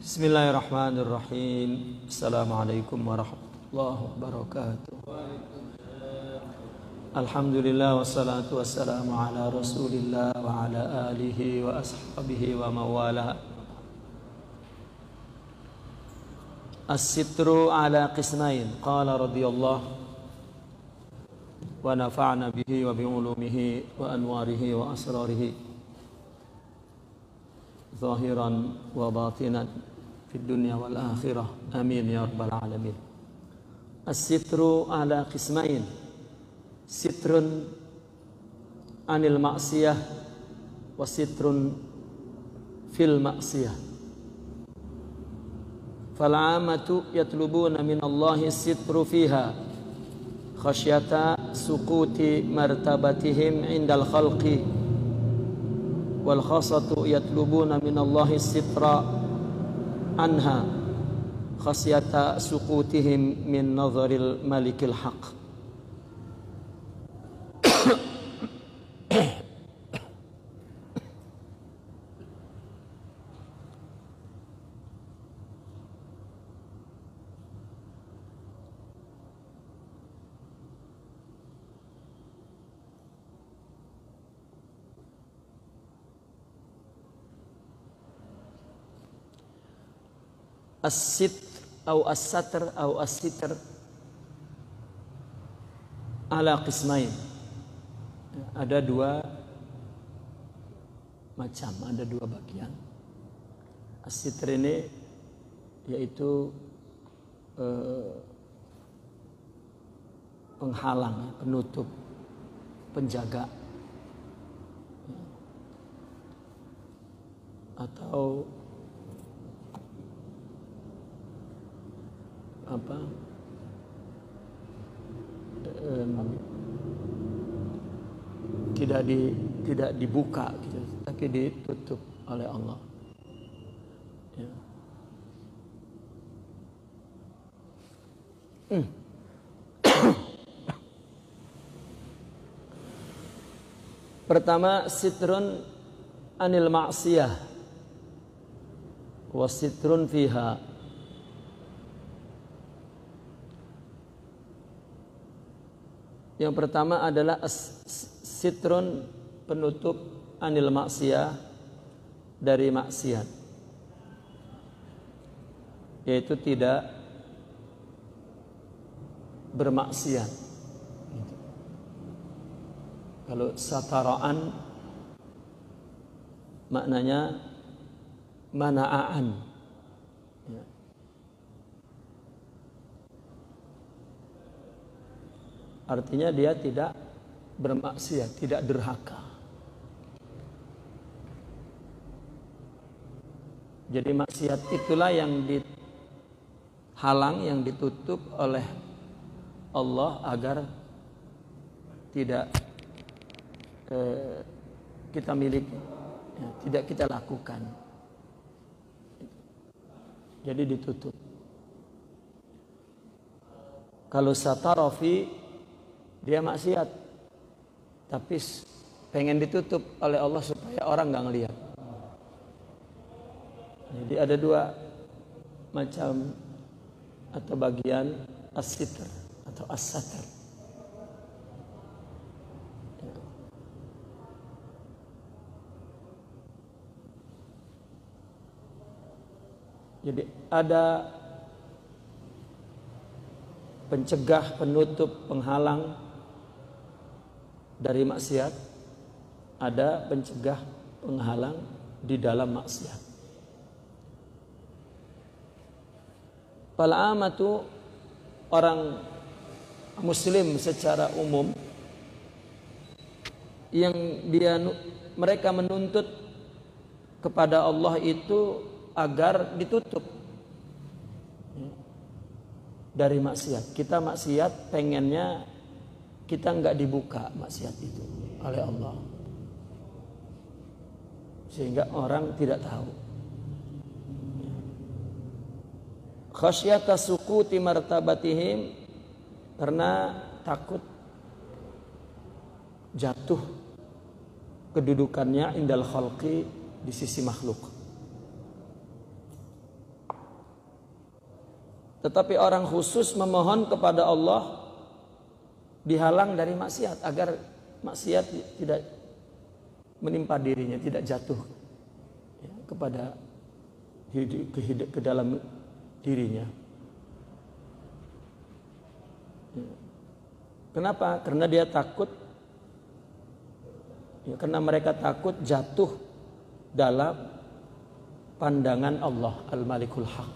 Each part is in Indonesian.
Bismillahirrahmanirrahim. Assalamualaikum warahmatullahi wabarakatuh. Alhamdulillah wassalatu wassalamu ala Rasulillah wa ala alihi wa ashabihi wa mawala. As-sitru ala qismain. Qala radhiyallahu wa nafa'na bihi wa bi ulumihi wa anwarihi wa asrarihi zahiran wa batinan fid dunya wal akhirah. Amin ya rabbal alamin. As-sitru ala qismain. Sitrun anil ma'siyah wa sitrun fil ma'siyah. Fal 'amatu yatlubuna min Allahi sitru fiha khasyata suquti martabatihim indal khalqi, wal khassatu yatlubuna min Allahi sitra anha khasyata suqutihim min nazaril malikil haq. As-sitr atau as-satr atau as-sitr ala qismain. Ada dua macam, ada dua bagian. As-sitr ini yaitu penghalang, penutup, penjaga, atau tidak dibuka gitu, tapi ditutup oleh Allah. Ya. Pertama, sitrun anil ma'siyah wa sitrun fiha. Yang pertama adalah sitrun, penutup, anil maksiyah, dari maksiat, yaitu tidak bermaksiat. Kalau sataraan maknanya mana'an. Artinya dia tidak bermaksiat, tidak durhaka. Jadi maksiat itulah yang dihalang, yang ditutup oleh Allah agar tidak kita miliki, ya, tidak kita lakukan. Jadi ditutup. Kalau satarafi, dia maksiat, tapi pengen ditutup oleh Allah supaya orang nggak ngelihat. Jadi ada dua macam atau bagian as-sitr atau as-satr. Jadi ada pencegah, penutup, penghalang dari maksiat, ada pencegah, penghalang di dalam maksiat. Fal 'amatu, orang muslim secara umum yang mereka menuntut kepada Allah itu agar ditutup dari maksiat. Kita maksiat, pengennya kita nggak dibuka maksiat itu oleh Allah, sehingga orang tidak tahu. Khasyata suquti martabatihim, karena takut jatuh kedudukannya indal khalqi, di sisi makhluk. Tetapi orang khusus memohon kepada Allah dihalang dari maksiat agar maksiat tidak menimpa dirinya, tidak jatuh ya, kepada ke dalam dirinya. Ya. Kenapa? Karena dia takut. Ya, karena mereka takut jatuh dalam pandangan Allah Al-Malikul Haq.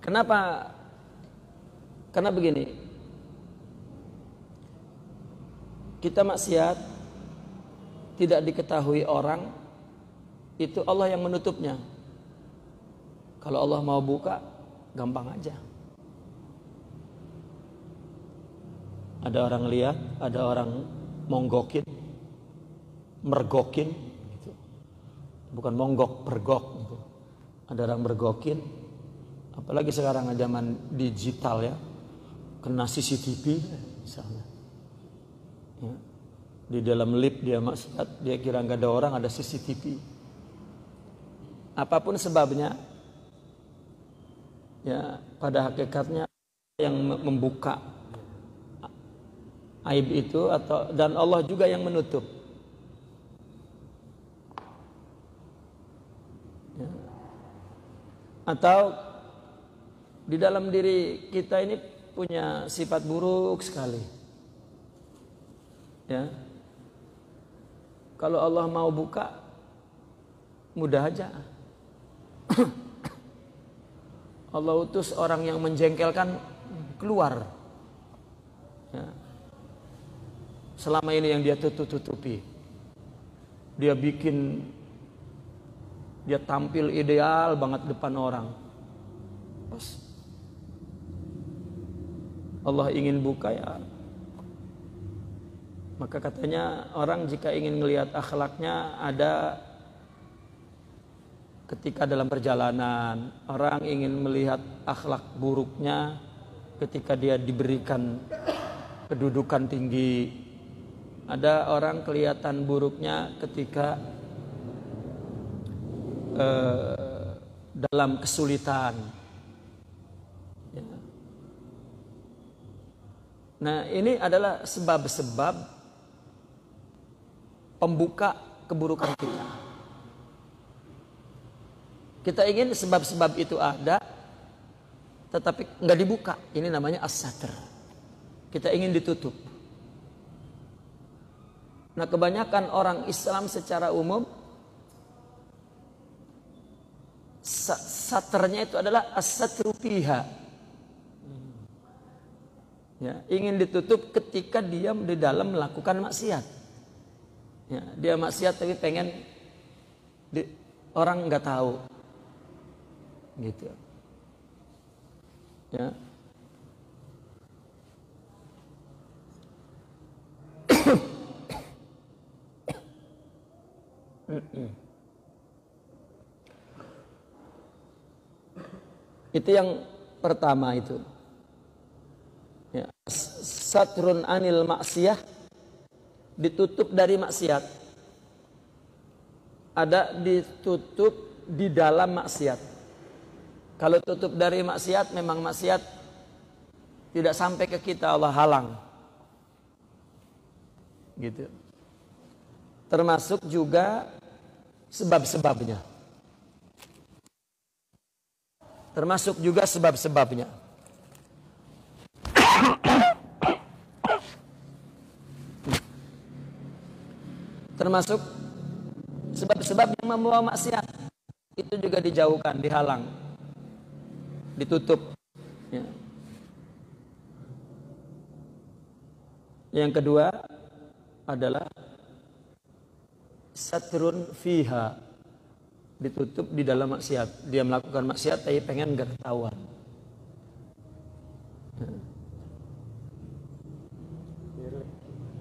Kenapa? Karena begini, kita maksiat tidak diketahui orang, itu Allah yang menutupnya. Kalau Allah mau buka, gampang aja. Ada orang lihat, ada orang monggokin, mergokin, gitu. Bukan monggok, pergok. Gitu. Ada orang mergokin, apalagi sekarang zaman digital ya, kena CCTV misalnya. Ya. Di dalam lift dia maksiat, dia kira nggak ada orang, ada CCTV. Apapun sebabnya, ya pada hakikatnya yang membuka aib itu dan Allah juga yang menutup. Ya. Atau di dalam diri kita ini punya sifat buruk sekali. Ya. Kalau Allah mau buka, mudah aja. Allah utus orang yang menjengkelkan keluar. Ya. Selama ini yang dia tutupi, dia tampil ideal banget depan orang. Pas Allah ingin buka ya, maka katanya orang jika ingin melihat akhlaknya ada ketika dalam perjalanan, orang ingin melihat akhlak buruknya ketika dia diberikan kedudukan tinggi. Ada orang kelihatan buruknya ketika dalam kesulitan. Ya. Nah, ini adalah sebab-sebab pembuka keburukan kita. Kita ingin sebab-sebab itu ada, tetapi nggak dibuka. Ini namanya as-satr. Kita ingin ditutup. Nah, kebanyakan orang Islam secara umum satrnya itu adalah as-satru fiha. Ya, ingin ditutup ketika dia di dalam melakukan maksiat. Ya, dia maksiat tapi pengen orang nggak tahu, gitu. Ya. Itu yang pertama itu. Ya. Satrun anil maksiyah, ditutup dari maksiat. Ada ditutup di dalam maksiat. Kalau tutup dari maksiat, memang maksiat tidak sampai ke kita, Allah halang. Gitu. Termasuk juga sebab-sebabnya. Termasuk juga sebab-sebabnya. Termasuk sebab-sebab yang membawa maksiat. Itu juga dijauhkan, dihalang, ditutup. Ya. Yang kedua adalah satrun fiha, ditutup di dalam maksiat. Dia melakukan maksiat tapi pengen gak ketahuan.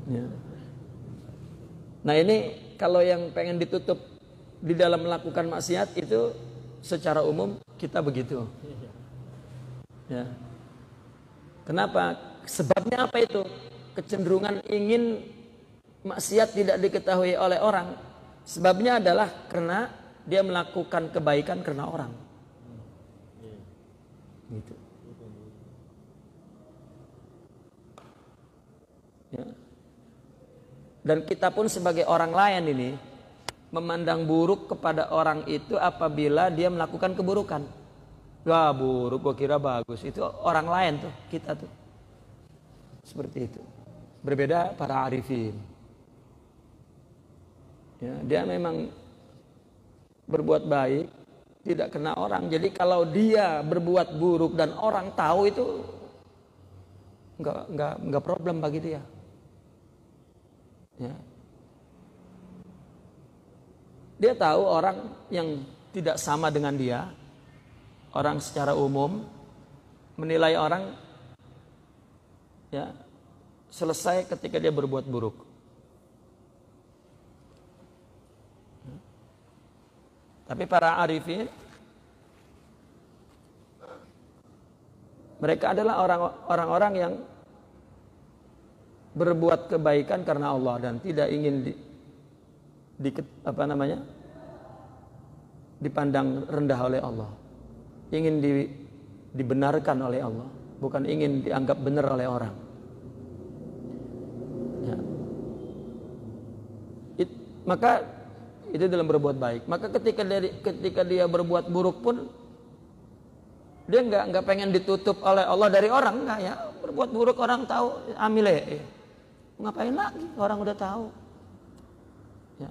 Ya. Nah, ini kalau yang pengen ditutup di dalam melakukan maksiat itu secara umum kita begitu. Ya. Kenapa? Sebabnya apa itu? Kecenderungan ingin maksiat tidak diketahui oleh orang, sebabnya adalah karena dia melakukan kebaikan karena orang. Gitu. Ya. Dan kita pun sebagai orang lain ini memandang buruk kepada orang itu apabila dia melakukan keburukan. Wah, buruk, gua kira bagus. Itu orang lain tuh, kita tuh. Seperti itu. Berbeda para arifin. Ya, dia memang berbuat baik, tidak kena orang. Jadi kalau dia berbuat buruk dan orang tahu, itu enggak problem bagi dia. Ya. Dia tahu orang yang tidak sama dengan dia, orang secara umum menilai orang ya selesai ketika dia berbuat buruk. Tapi para arifin, mereka adalah orang-orang yang berbuat kebaikan karena Allah dan tidak ingin dipandang rendah oleh Allah. Ingin dibenarkan oleh Allah, bukan ingin dianggap benar oleh orang. Ya. Maka itu dalam berbuat baik. Maka ketika dia berbuat buruk pun dia nggak pengen ditutup oleh Allah dari orang, nggak ya. Berbuat buruk orang tahu, amile. Ngapain lagi? Orang udah tahu. Ya.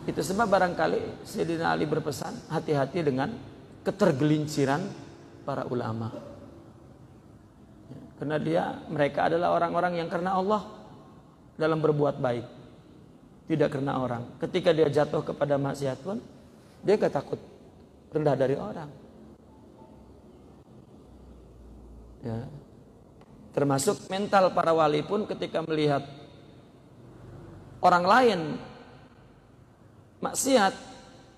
Itu sebab barangkali Sayyidina Ali berpesan, hati-hati dengan ketergelinciran para ulama. Ya. Karena mereka adalah orang-orang yang karena Allah dalam berbuat baik, tidak karena orang. Ketika dia jatuh kepada maksiat pun, dia gak takut rendah dari orang. Ya. Termasuk mental para wali pun ketika melihat orang lain maksiat,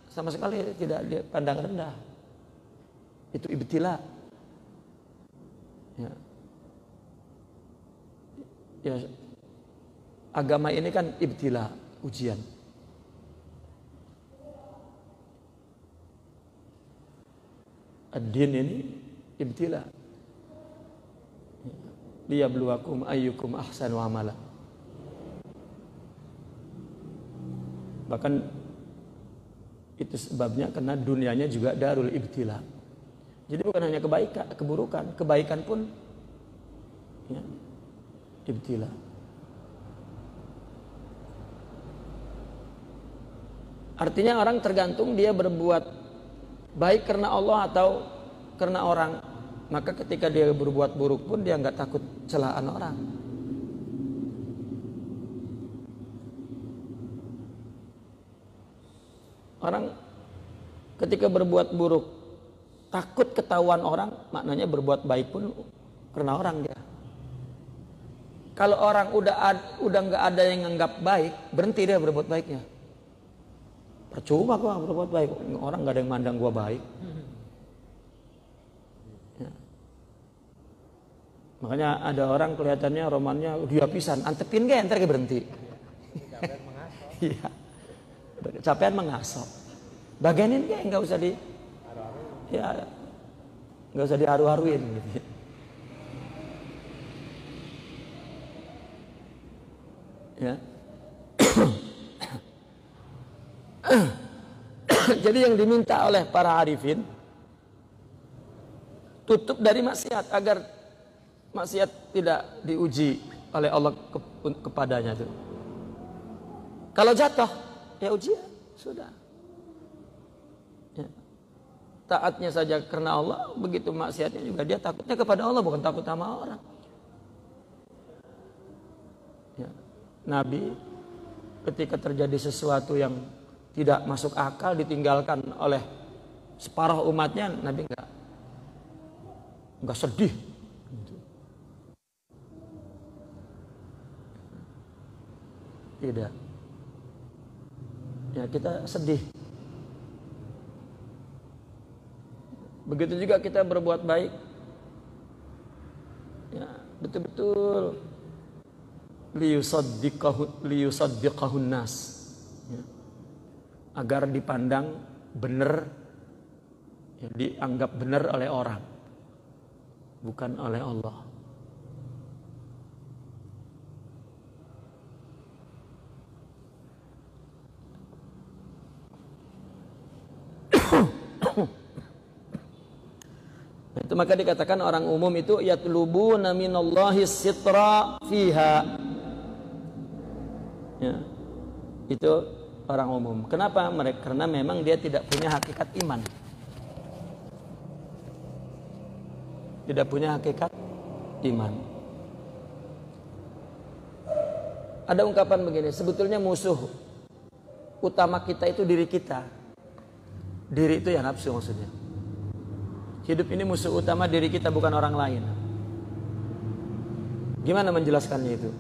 sama sekali tidak dia pandang rendah. Itu ibtila. Ya. Ya. Agama ini kan ibtila, ujian. Ad-din ini ibtila. Liyabluwakum ayyukum ahsanu amala. Bahkan itu sebabnya karena dunianya juga darul ibtila. Jadi bukan hanya keburukan, kebaikan pun ya, ibtila. Artinya orang tergantung dia berbuat baik karena Allah atau karena orang. Maka ketika dia berbuat buruk pun dia nggak takut celaan orang. Orang ketika berbuat buruk takut ketahuan orang, maknanya berbuat baik pun karena orang dia. Kalau orang udah nggak ada yang nganggap baik, berhenti dia berbuat baiknya. Percuma gua berbuat baik, orang nggak ada yang mandang gua baik. Ya. Makanya ada orang kelihatannya romannya dia pisan, antepin gak ntar berhenti. Iya. Capean mengasok. Bagianin gak nggak usah ya nggak usah diharu-haruin gitu. Ya. Jadi yang diminta oleh para arifin tutup dari maksiat agar maksiat tidak diuji oleh Allah kepadanya tuh. Kalau jatuh ya ujian sudah. Ya. Taatnya saja karena Allah, begitu maksiatnya juga dia takutnya kepada Allah, bukan takut sama orang. Ya. Nabi ketika terjadi sesuatu yang tidak masuk akal ditinggalkan oleh separuh umatnya, Nabi enggak sedih. Tidak. Ya kita sedih. Begitu juga kita berbuat baik. Ya, betul-betul liyusaddiqahun nas, ya. Agar dipandang benar, ya, dianggap benar oleh orang, bukan oleh Allah. Itu maka dikatakan orang umum itu yatlubuna minallahi sitra fiha. Ya. Itu orang umum. Kenapa? Karena memang dia tidak punya hakikat iman. Tidak punya hakikat iman. Ada ungkapan begini, sebetulnya musuh utama kita itu diri kita. Diri itu ya nafsu maksudnya. Hidup ini musuh utama diri kita, bukan orang lain. Gimana menjelaskannya itu?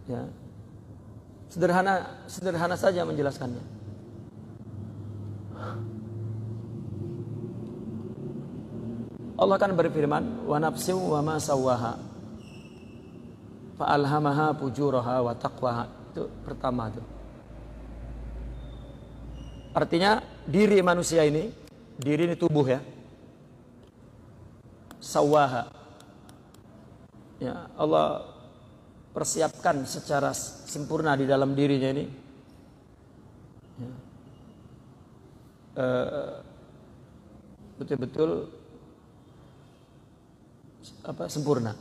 Ya. Sederhana saja menjelaskannya. Allah kan berfirman, wa nafsin wa ma sawwaha fa alhamaha fujuraha wa taqwaha. Itu pertama tuh. Artinya diri manusia ini, diri ini tubuh ya. Sawaha. Ya, Allah persiapkan secara sempurna di dalam dirinya ini. Ya. Betul-betul sempurna.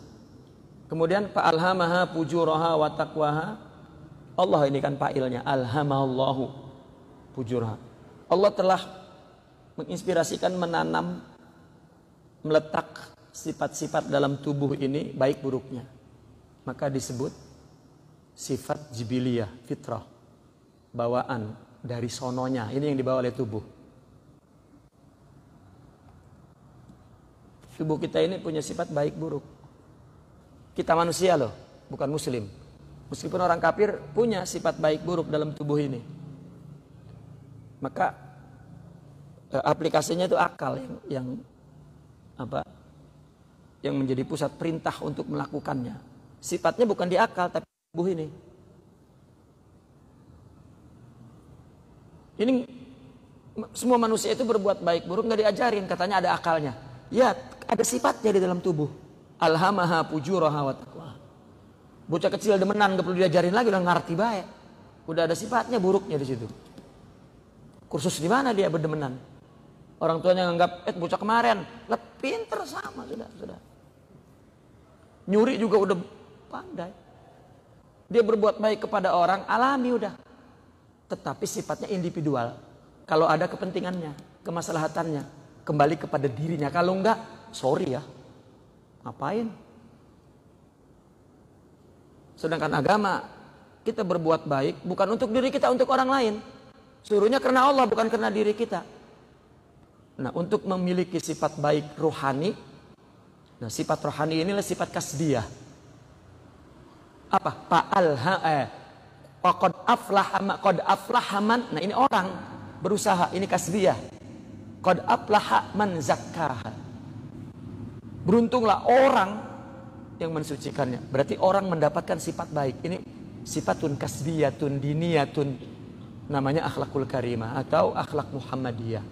Kemudian fa'alhamaha fujuraha wa taqwaha. Allah ini kan fa'ilnya, alhamallahu fujurha. Allah telah menginspirasikan, menanam, meletak sifat-sifat dalam tubuh ini baik buruknya. Maka disebut sifat jibiliyah, fitrah, bawaan dari sononya. Ini yang dibawa oleh tubuh. Tubuh kita ini punya sifat baik buruk. Kita manusia loh, bukan muslim. Meskipun orang kafir punya sifat baik buruk dalam tubuh ini. Maka aplikasinya itu akal yang menjadi pusat perintah untuk melakukannya. Sifatnya bukan di akal tapi di tubuh ini. Ini semua manusia itu berbuat baik buruk nggak diajarin, katanya ada akalnya. Ya, ada sifatnya di dalam tubuh. Alhamaha fujuraha wa taqwa. Bocah kecil demenan nggak perlu diajarin lagi, udah ngerti baik. Udah ada sifatnya buruknya di situ. Kursus di mana dia berdemenan? Orang tuanya nganggap, bocah kemarin, lah pinter sama sudah. Nyuri juga udah pandai. Dia berbuat baik kepada orang, alami udah. Tetapi sifatnya individual. Kalau ada kepentingannya, kemaslahatannya, kembali kepada dirinya. Kalau enggak, sorry ya, ngapain? Sedangkan agama, kita berbuat baik bukan untuk diri kita, untuk orang lain. Suruhnya karena Allah, bukan karena diri kita. Nah, untuk memiliki sifat baik rohani, nah sifat rohani inilah sifat kasbiyah. Apa? Qad aflaha man. Nah, ini orang berusaha, ini kasbiyah. Qad aflaha man zakkaha. Beruntunglah orang yang mensucikannya. Berarti orang mendapatkan sifat baik. Ini sifatun kasbiyatun diniyatun. Namanya akhlakul karimah atau akhlak Muhammadiyah.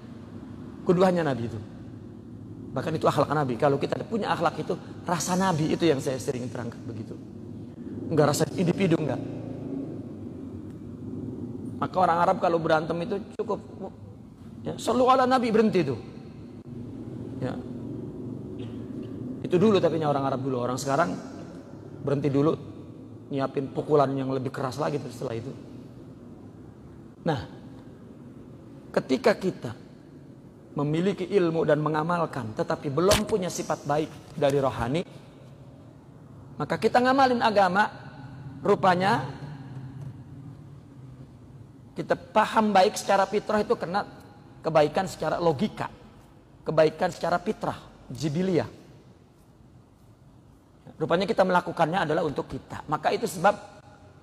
Keduanya Nabi itu. Bahkan itu akhlak Nabi. Kalau kita punya akhlak itu, rasa Nabi itu yang saya sering terangkat begitu. Enggak rasa individu, enggak. Maka orang Arab kalau berantem itu cukup, ya, shallu ala Nabi, berhenti itu. Ya. Itu dulu tapi orang Arab dulu. Orang sekarang berhenti dulu, nyiapin pukulan yang lebih keras lagi setelah itu. Nah, ketika kita memiliki ilmu dan mengamalkan tetapi belum punya sifat baik dari rohani, maka kita ngamalin agama, rupanya kita paham baik secara fitrah itu karena kebaikan secara logika, kebaikan secara fitrah, jibiliyah. Rupanya kita melakukannya adalah untuk kita. Maka itu sebab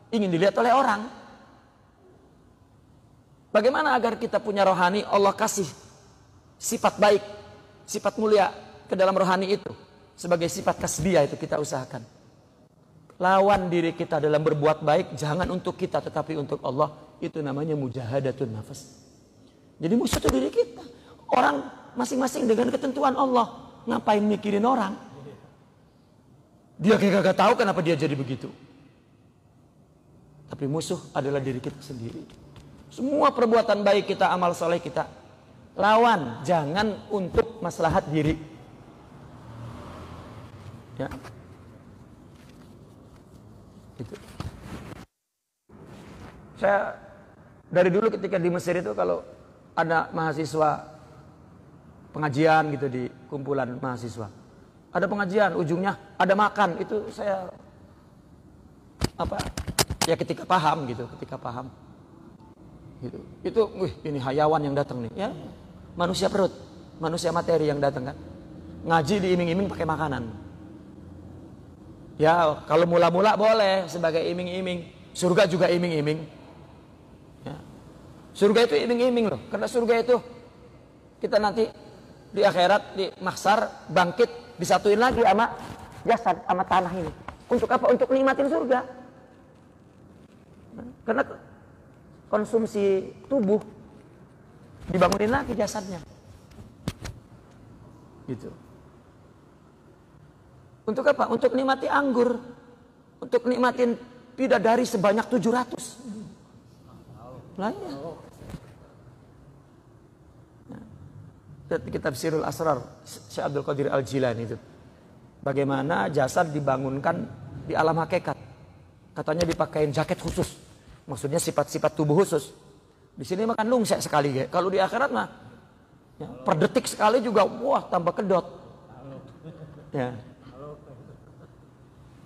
ingin dilihat oleh orang. Bagaimana agar kita punya rohani? Allah kasih sifat baik, sifat mulia ke dalam rohani itu sebagai sifat kasbiyah, itu kita usahakan. Lawan diri kita dalam berbuat baik, jangan untuk kita tetapi untuk Allah. Itu namanya mujahadatun nafas. Jadi musuh itu diri kita. Orang masing-masing dengan ketentuan Allah. Ngapain mikirin orang? Dia kayak gak tahu kenapa dia jadi begitu. Tapi musuh adalah diri kita sendiri. Semua perbuatan baik kita, amal soleh kita, lawan, jangan untuk maslahat diri. Ya. Itu. Saya dari dulu ketika di Mesir itu kalau ada mahasiswa pengajian gitu di kumpulan mahasiswa, ada pengajian ujungnya ada makan, itu saya ya ketika paham gitu, gitu. Itu ini hayawan yang datang nih, ya manusia perut, manusia materi yang datang kan, ngaji diiming-iming pakai makanan. Ya kalau mula-mula boleh sebagai iming-iming, surga juga iming-iming. Ya. Surga itu iming-iming loh, karena surga itu kita nanti di akhirat, di mahsyar bangkit, disatuin lagi sama jasad, sama tanah ini. Untuk apa? Untuk nikmatin surga. Karena konsumsi tubuh dibangunin lagi jasadnya. Gitu. Untuk apa? Untuk nikmati anggur. Untuk nikmatin bidadari sebanyak 700. Lah ya. Kitab Sirul Asrar Syekh Abdul Qadir Al-Jilani itu. Bagaimana jasad dibangunkan di alam hakikat. Katanya dipakein jaket khusus. Maksudnya sifat-sifat tubuh khusus. Di sini makan lungsek sekali. Kalau di akhirat mah ya, per detik sekali juga wah tambah kedot. Ya.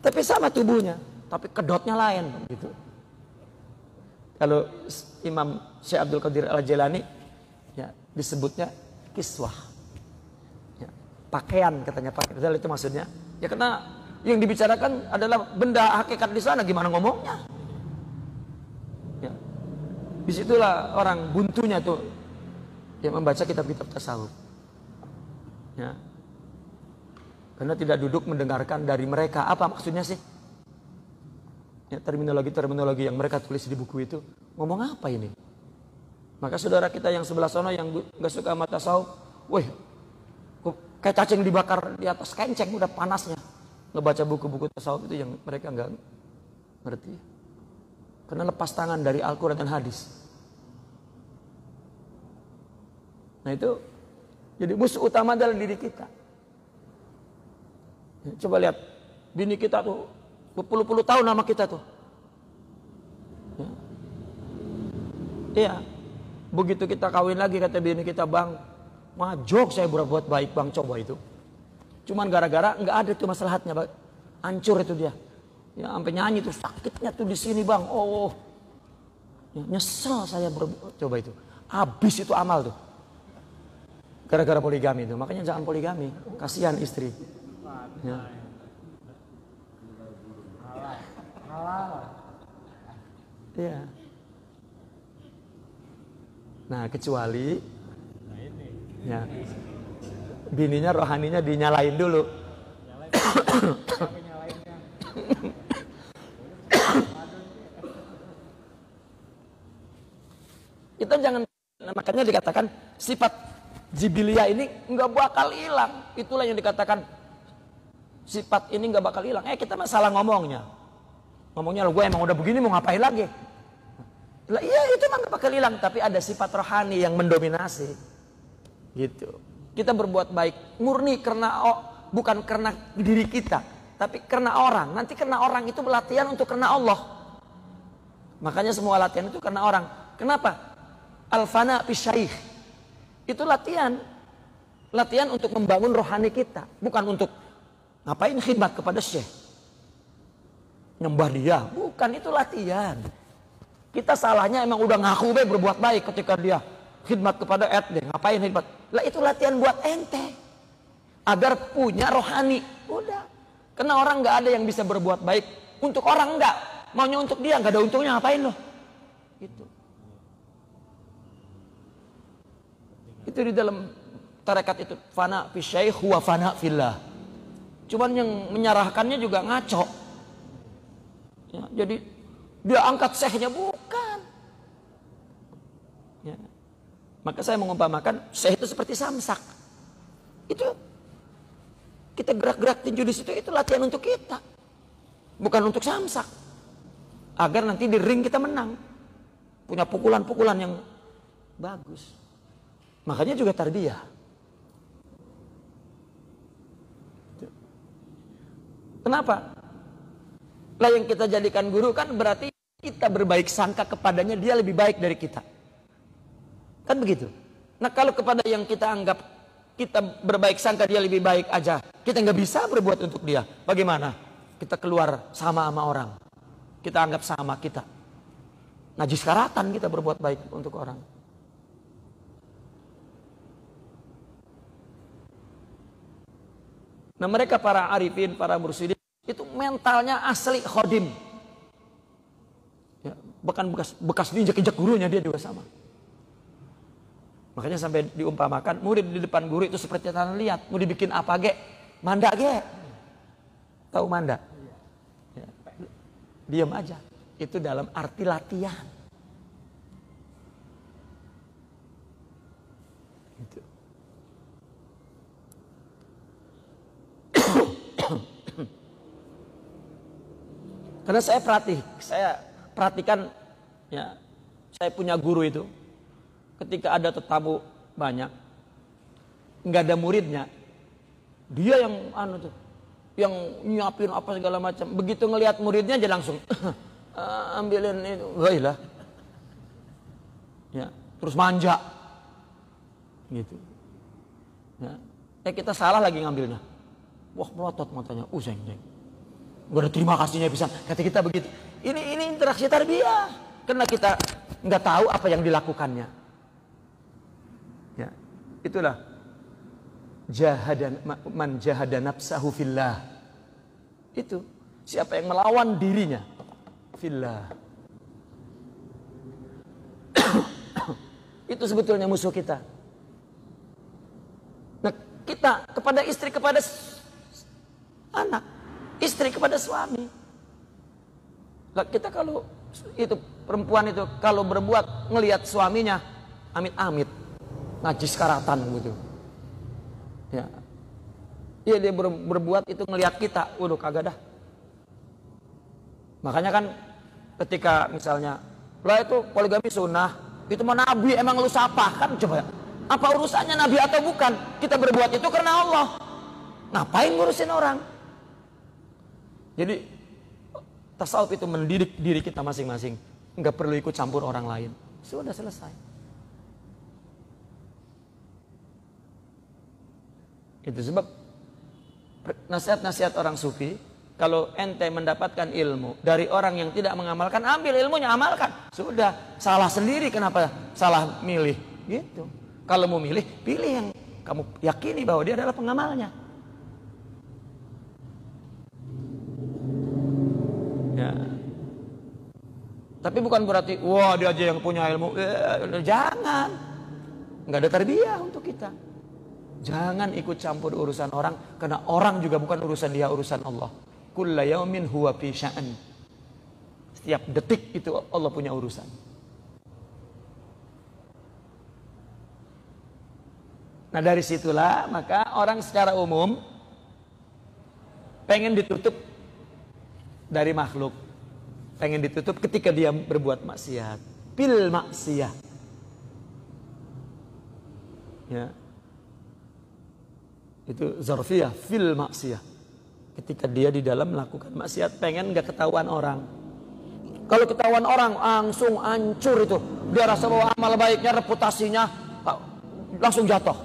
Tapi sama tubuhnya, tapi kedotnya lain gitu. Kalau Imam Syekh Abdul Qadir Al-Jilani ya disebutnya kiswah. Ya, pakaian katanya, pakaian itu maksudnya. Ya karena yang dibicarakan adalah benda hakikat di sana, gimana ngomongnya? Ya. Disitulah orang buntunya tuh yang membaca kitab-kitab tasawuf. Ya. Karena tidak duduk mendengarkan dari mereka. Apa maksudnya sih? Ya, terminologi yang mereka tulis di buku itu. Ngomong apa ini? Maka saudara kita yang sebelah sana yang gak suka sama tasawuf, wih, kayak cacing dibakar di atas kenceng udah panasnya. Ngebaca buku-buku tasawuf itu yang mereka gak ngerti. Karena lepas tangan dari Al-Quran dan hadis. Nah itu, jadi musuh utama adalah diri kita. Coba lihat, bini kita tuh berpuluh-puluh tahun sama kita tuh. Iya, begitu kita kawin lagi kata bini kita, bang, majok saya berbuat baik bang, coba itu. Cuman gara-gara nggak ada tuh maslahatnya, bang. Hancur itu dia. Ya sampai nyanyi tuh sakitnya tuh di sini bang. Oh, ya, nyesel saya berbuat, coba itu. Habis itu amal tuh. Gara-gara poligami itu, makanya jangan poligami, kasihan istri. Ya. Ya. Nah kecuali ya, bininya rohaninya dinyalain dulu. Kita jangan, makanya dikatakan sifat jibiliyah ini nggak bakal hilang. Itulah yang dikatakan sifat ini nggak bakal hilang. Kita masalah ngomongnya gue emang udah begini mau ngapain lagi? Lah iya itu emang gak bakal hilang, tapi ada sifat rohani yang mendominasi. Gitu. Kita berbuat baik murni karena bukan karena diri kita, tapi karena orang. Nanti karena orang itu latihan untuk karena Allah. Makanya semua latihan itu karena orang. Kenapa? Al-fana fi syaikh. Itu latihan. Latihan untuk membangun rohani kita, bukan untuk ngapain khidmat kepada syekh. Nyembah dia, bukan, itu latihan. Kita salahnya emang udah ngaku berbuat baik ketika dia khidmat kepada deh, ngapain khidmat? Lah itu latihan buat ente. Agar punya rohani. Udah. Karena orang nggak ada yang bisa berbuat baik untuk orang, enggak. Maunya untuk dia, nggak ada untungnya, ngapain loh? Itu di dalam tarekat itu fana fi syaikh wa fana fillah. Cuman yang menyerahkannya juga ngaco. Ya, jadi dia angkat syekhnya bukan. Ya. Maka saya mengumpamakan syekh itu seperti samsak. Itu kita gerak-gerak tinju di situ, itu latihan untuk kita, bukan untuk samsak. Agar nanti di ring kita menang, punya pukulan-pukulan yang bagus. Makanya juga tarbiyah. Kenapa? Lah yang kita jadikan guru kan berarti kita berbaik sangka kepadanya, dia lebih baik dari kita. Kan begitu. Nah kalau kepada yang kita anggap kita berbaik sangka dia lebih baik aja, kita nggak bisa berbuat untuk dia. Bagaimana? Kita keluar sama orang. Kita anggap sama kita. Najis karatan kita berbuat baik untuk orang. Nah mereka para arifin, para mursyidin itu mentalnya asli khodim. Ya, bahkan bekas diinjak-injak gurunya dia juga sama. Makanya sampai diumpamakan murid di depan guru itu seperti tanah liat. Mau dibikin apa ge? Manda ge. Tahu manda? Ya. Diam aja. Itu dalam arti latihan. Gitu. Karena saya perhatikan ya, saya punya guru itu. Ketika ada tetamu banyak, nggak ada muridnya, dia yang yang nyiapin apa segala macam. Begitu ngelihat muridnya aja langsung ambilin itu, wailah, ya, terus manja, gitu. Ya. Kita salah lagi ngambilnya, wah melotot matanya, useng, gak ada terima kasihnya bisa. Kata kita begitu. Ini interaksi tarbiyah, karena kita nggak tahu apa yang dilakukannya. Ya, itulah man jahada nafsahu fillah. Itu siapa yang melawan dirinya fillah. Itu sebetulnya musuh kita. Nah, kita kepada istri, kepada anak, istri kepada suami. Nah, kita kalau itu perempuan itu kalau berbuat ngelihat suaminya amit-amit najis karatan gitu. Ya. Iya dia berbuat itu ngelihat kita, waduh kagak dah. Makanya kan ketika misalnya, lah itu poligami sunnah, itu mah nabi emang lu siapa kan coba. Apa urusannya nabi atau bukan? Kita berbuat itu karena Allah. Ngapain ngurusin orang? Jadi tasawuf itu mendidik diri kita masing-masing, nggak perlu ikut campur orang lain. Sudah selesai. Itu sebab nasihat-nasihat orang sufi, kalau ente mendapatkan ilmu dari orang yang tidak mengamalkan, ambil ilmunya, amalkan. Sudah, salah sendiri kenapa salah milih? Gitu. Kalau mau milih, pilih yang kamu yakini bahwa dia adalah pengamalnya. Ya. Tapi bukan berarti, wah dia aja yang punya ilmu. Jangan. Nggak ada tarbiyah untuk kita. Jangan ikut campur urusan orang, karena orang juga bukan urusan dia, urusan Allah. Kulla yaumin huwa fi sya'an. Setiap detik itu Allah punya urusan. Nah dari situlah maka orang secara umum pengen ditutup dari makhluk, pengen ditutup ketika dia berbuat maksiat, bil maksiyah. Ya. Itu zarfiyah fil maksiyah. Ketika dia di dalam melakukan maksiat, pengen gak ketahuan orang. Kalau ketahuan orang langsung hancur itu. Dia rasa bahwa amal baiknya, reputasinya langsung jatuh.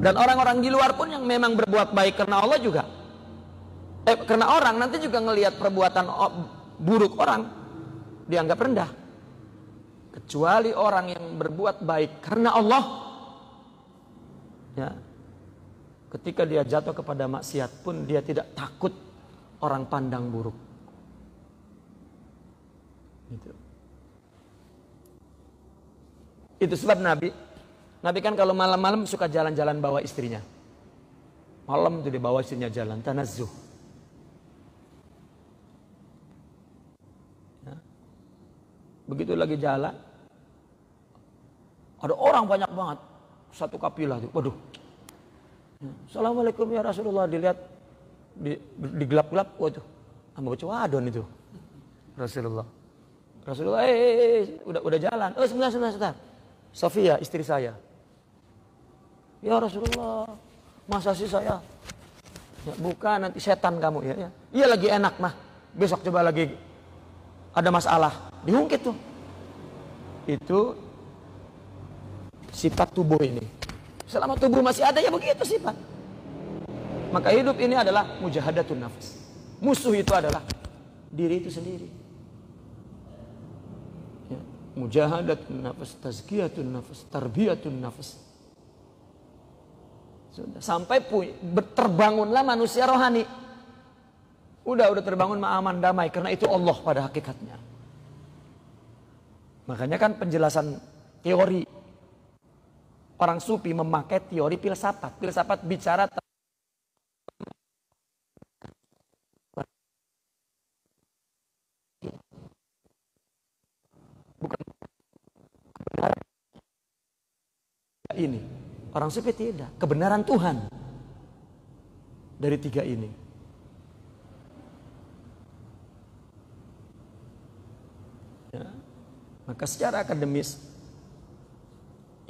Dan orang-orang di luar pun yang memang berbuat baik karena Allah juga, karena orang nanti juga ngelihat perbuatan buruk orang dianggap rendah. Kecuali orang yang berbuat baik karena Allah, ya, ketika dia jatuh kepada maksiat pun dia tidak takut orang pandang buruk. Itu sebab Nabi Nabi kan kalau malam-malam suka jalan-jalan bawa istrinya. Malam itu dia bawa istrinya jalan, tanazzuh. Ya. Begitu lagi jalan, ada orang banyak banget, satu kafilah tuh. Waduh. Ya. Assalamualaikum ya Rasulullah, dilihat di gelap-gelap, waduh, sama bocah wadon itu. Rasulullah, udah jalan. Oh sebentar. Sofia, istri saya. Ya Rasulullah, masa sih saya? Ya, bukan, nanti setan kamu ya. Iya lagi enak mah. Besok coba lagi ada masalah, diungkit tuh. Itu sifat tubuh ini. Selama tubuh masih ada ya begitu sifat. Maka hidup ini adalah mujahadatun nafs. Musuh itu adalah diri itu sendiri. Ya. Mujahadatun nafs, tazkiyatun nafs, tarbiyatun nafs. Sudah. Sampai terbangunlah manusia rohani. Udah terbangun aman damai. Karena itu Allah pada hakikatnya. Makanya kan penjelasan teori. Orang sufi memakai teori filsafat. Filsafat bicara bukan kebenaran ini. Orang sufi tidak. Kebenaran Tuhan. Dari tiga ini. Ya. Maka secara akademis,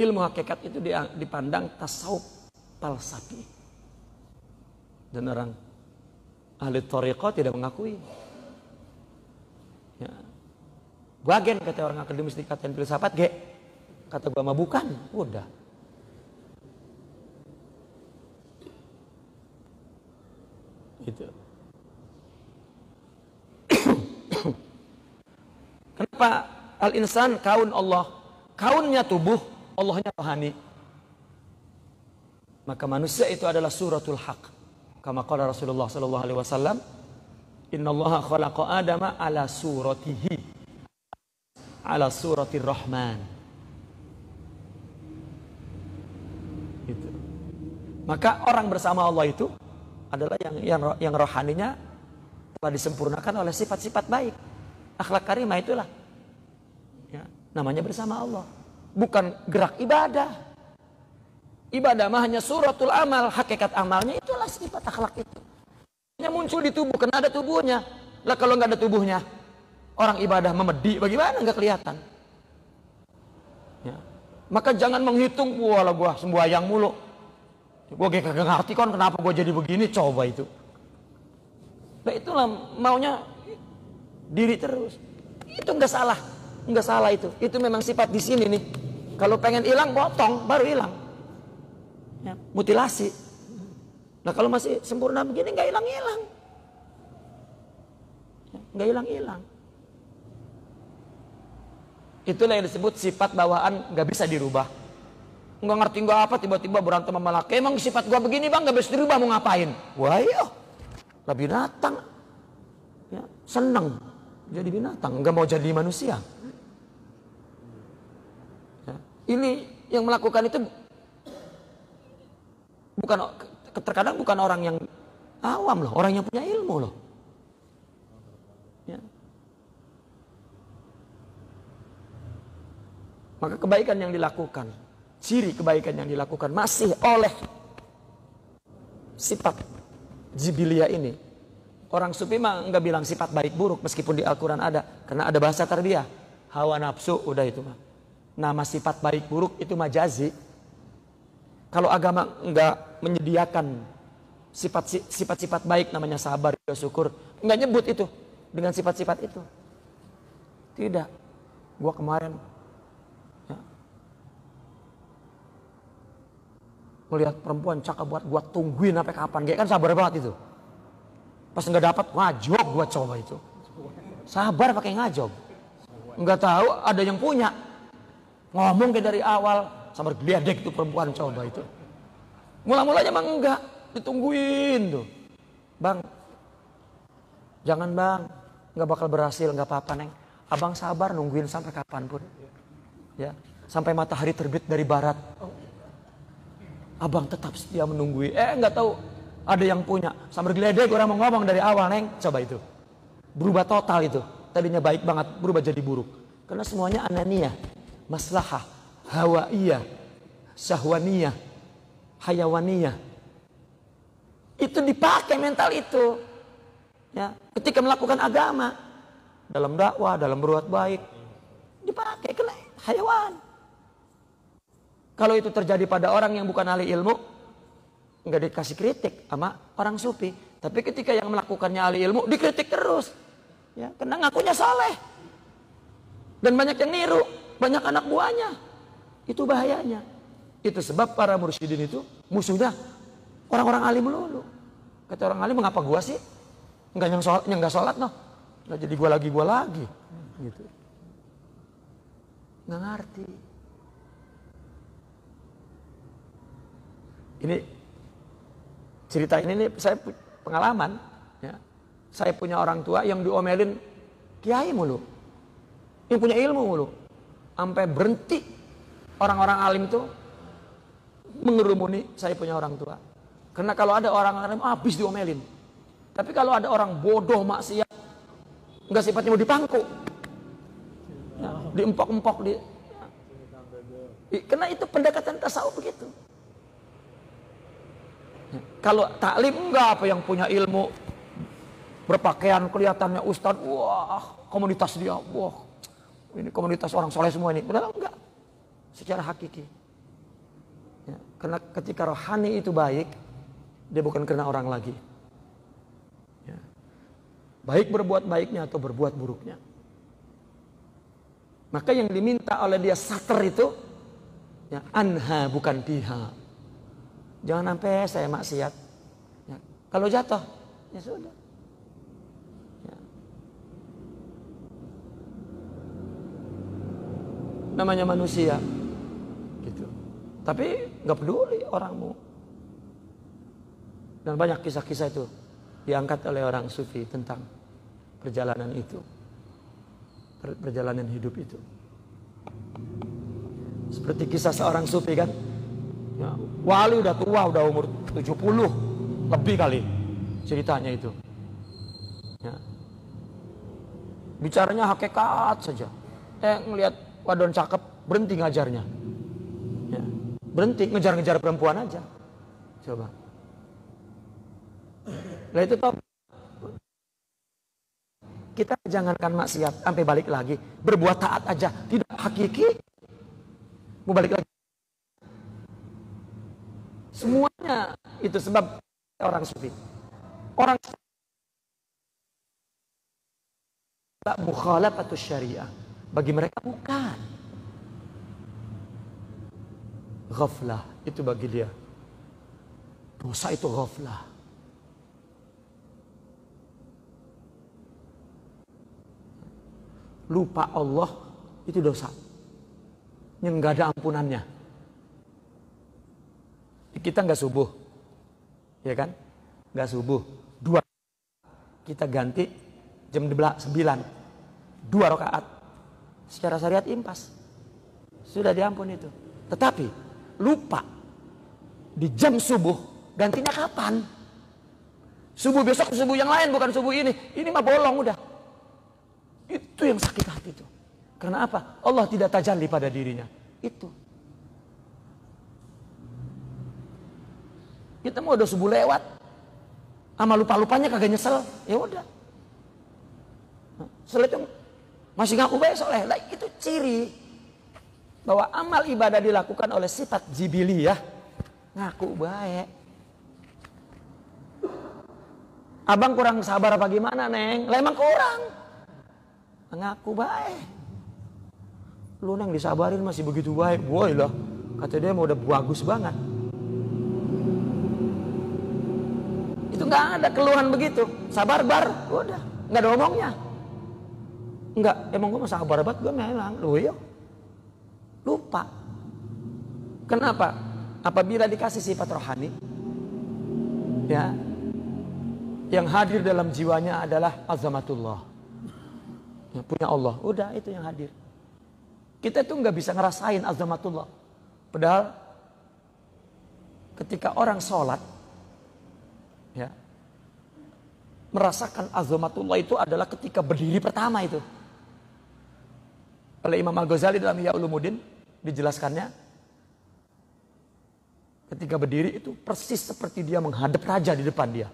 ilmu hakikat itu dipandang tasawuf falsafi. Dan orang ahli thariqah tidak mengakui. Ya. Bagian kata orang akademis dikatain filsafat, kata gua mah bukan, udah. Gitu. Kenapa al-insan kaun Allah? Kaunnya tubuh, Allahnya rohani. Maka manusia itu adalah suratul haq. Kama qala Rasulullah sallallahu alaihi wasallam, "Innallaha khalaqa Adama ala suratihi, ala suratir Rahman." Gitu. Maka orang bersama Allah itu adalah yang rohaninya telah disempurnakan oleh sifat-sifat baik. Akhlak karimah itulah. Ya, namanya bersama Allah. Bukan gerak ibadah. Ibadah mah hanya suratul amal. Hakikat amalnya itulah sifat akhlak itu. Yang muncul di tubuh, karena ada tubuhnya. Lah kalau nggak ada tubuhnya, orang ibadah memedi, bagaimana nggak kelihatan? Ya. Maka jangan menghitung, walah gua sembahyang mulu. Gue kagak ngerti kan kenapa gue jadi begini, coba itu. Nah itulah maunya diri terus. Itu nggak salah itu. Itu memang sifat di sini nih. Kalau pengen hilang potong, baru hilang. Ya, mutilasi. Nah kalau masih sempurna begini nggak hilang-hilang. Ya, nggak hilang-hilang. Itulah yang disebut sifat bawaan nggak bisa dirubah. Nggak ngerti nggak apa, tiba-tiba berantem sama laki. Emang sifat gua begini bang, nggak bisa dirubah, mau ngapain? Wah iya, lah binatang, ya, seneng jadi binatang, nggak mau jadi manusia. Ya, ini yang melakukan itu terkadang bukan orang yang awam loh, orang yang punya ilmu loh. Ya. Maka kebaikan yang dilakukan, ciri kebaikan yang dilakukan masih oleh sifat jibiliyah ini. Orang sufi mah nggak bilang sifat baik buruk meskipun di Al-Quran ada, karena ada bahasa tarbiyah. Hawa nafsu udah itu mah. Nama sifat baik buruk itu majazi. Kalau agama nggak menyediakan sifat-sifat baik, namanya sabar, syukur, nggak nyebut itu dengan sifat-sifat itu. Tidak. Gua kemarin melihat perempuan cakep buat gua tungguin sampai kapan, kayak kan sabar banget itu. Pas nggak dapat ngajob gua coba itu. Sabar pakai ngajob. Nggak tahu ada yang punya. Ngomong kayak dari awal, sabar gledek itu perempuan coba itu. Mula-mulanya emang enggak, ditungguin tuh. Bang, jangan bang, nggak bakal berhasil, nggak apa-apa neng. Abang sabar nungguin sampai kapanpun. Ya, sampai matahari terbit dari barat. Abang tetap setia menunggui. Nggak tahu ada yang punya. Sambil geledek orang mau ngomong dari awal, Neng. Coba itu. Berubah total itu. Tadinya baik banget, berubah jadi buruk. Karena semuanya ananiyah, maslahah, hawaiyah, syahwaniyah, hayawaniyah. Itu dipakai mental itu. Ya, ketika melakukan agama, dalam dakwah, dalam berbuat baik, dipakai kena hayawan. Kalau itu terjadi pada orang yang bukan ahli ilmu, nggak dikasih kritik sama orang sufi. Tapi ketika yang melakukannya ahli ilmu, dikritik terus. Ya, karena ngakunya saleh. Dan banyak yang niru, banyak anak buahnya. Itu bahayanya. Itu sebab para mursyidin itu musuhnya orang-orang alim melulu. Kata orang alim, mengapa gua sih? Enggak sholat noh. Nggak jadi gua lagi. Gitu. Nggak ngerti. Ini cerita ini nih saya pengalaman. Ya. Saya punya orang tua yang diomelin kiai mulu. Yang punya ilmu mulu. Sampai berhenti orang-orang alim itu mengerumuni saya punya orang tua. Karena kalau ada orang alim habis diomelin. Tapi kalau ada orang bodoh maksiat, nggak sifatnya mau dipangku, ya, diempok-empok karena itu pendekatan tasawuf begitu. Ya, kalau taklim enggak, apa yang punya ilmu berpakaian kelihatannya ustadz, wah komunitas dia, wah ini komunitas orang soleh semua ini, padahal enggak secara hakiki. Ya, karena ketika rohani itu baik, dia bukan karena orang lagi. Ya. Baik berbuat baiknya atau berbuat buruknya. Maka yang diminta oleh dia satar itu, ya, anha bukan biha. Jangan sampai saya maksiat. Ya. Kalau jatuh, ya sudah. Ya. Namanya manusia, gitu. Tapi nggak peduli orangmu. Dan banyak kisah-kisah itu diangkat oleh orang sufi tentang perjalanan itu, perjalanan hidup itu. Seperti kisah seorang sufi kan, ya, wali udah tua, udah umur 70 lebih kali ceritanya itu. Ya. Bicaranya hakikat saja. Ngelihat wadon cakep, berhenti ngajarnya. Ya. Berhenti ngejar-ngejar perempuan aja. Coba. Nah itu toh, kita jangankan maksiat sampai balik lagi, berbuat taat aja tidak hakiki, mau balik lagi. Semuanya itu sebab orang sufi, orang mukhalafatus syariah, bagi mereka bukan ghaflah, itu bagi dia dosa, itu ghaflah. Lupa Allah itu dosa yang nggak ada ampunannya. Kita nggak subuh, ya kan? Nggak subuh, 2 kita ganti jam 9, 2 rakaat. Secara syariat impas, sudah diampun itu. Tetapi lupa di jam subuh, gantinya kapan? Subuh besok, subuh yang lain, bukan subuh ini. Ini mah bolong udah. Itu yang sakit hati itu. Karena apa? Allah tidak tajalli pada dirinya. Itu. Kita mau udah subuh lewat, sama lupa-lupanya kagak nyesel, ya udah. Setelah itu masih ngaku baik soleh. Nah, itu ciri bahwa amal ibadah dilakukan oleh sifat jibiliyah, ngaku baik. Abang kurang sabar apa gimana, Neng? Lah emang kurang. Ngaku baik. Lu Neng disabarin masih begitu baik. Boy lah. Kata dia mau udah bagus banget. Itu gak ada keluhan begitu. Sabar bar. Udah. Gak ada omongnya. Enggak. Emang gue mau sabar banget. Gue memang. Lu yuk. Lupa. Kenapa? Apabila dikasih sifat rohani. Ya. Yang hadir dalam jiwanya adalah azamatullah. Ya, punya Allah, udah itu yang hadir. Kita tuh nggak bisa ngerasain azamatullah. Padahal ketika orang sholat, ya, merasakan azamatullah itu adalah ketika berdiri pertama itu. Oleh Imam Al-Ghazali dalam Ihya Ulumuddin dijelaskannya, ketika berdiri itu persis seperti dia menghadap raja di depan dia.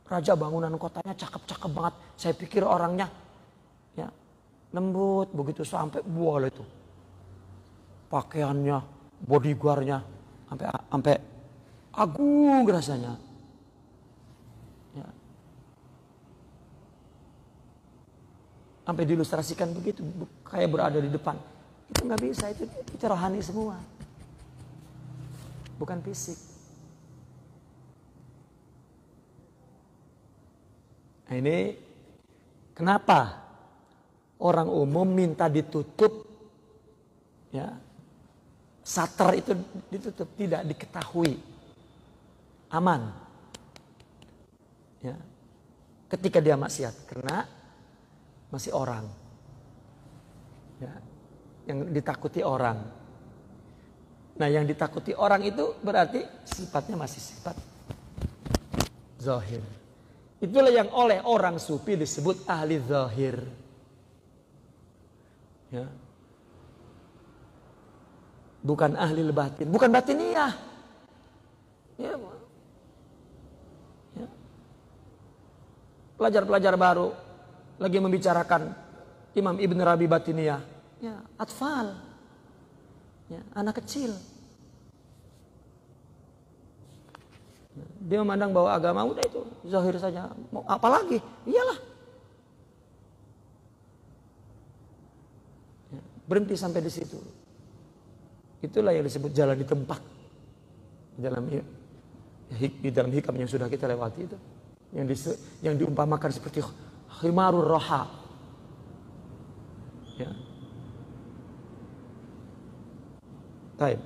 Raja bangunan kotanya cakep-cakep banget. Saya pikir orangnya ya lembut begitu sampai boleh itu. Pakaiannya, bodyguardnya sampai agung rasanya. Ya. Sampai diilustrasikan begitu, kayak berada di depan. Itu nggak bisa, itu rohani semua. Bukan fisik. Nah ini kenapa orang umum minta ditutup, ya, sater itu ditutup, tidak diketahui, aman, ya, ketika dia maksiat karena masih orang, ya, yang ditakuti orang. Nah yang ditakuti orang itu berarti sifatnya masih sifat zahir. Itulah yang oleh orang sufi disebut ahli zahir. Ya. Bukan ahli batin, bukan batiniyah. Ya. Ya. Pelajar-pelajar baru lagi membicarakan Imam Ibn Rabi batiniyah. Ya, atfal. Ya, anak kecil. Dia memandang bahwa agama udah itu zahir saja. Mau apa lagi? Iyalah. Ya, berhenti sampai di situ. Itulah yang disebut jalan di tempat. Di dalam hikam yang sudah kita lewati itu, yang diumpamakan seperti khimarur roha. Ya. Baik.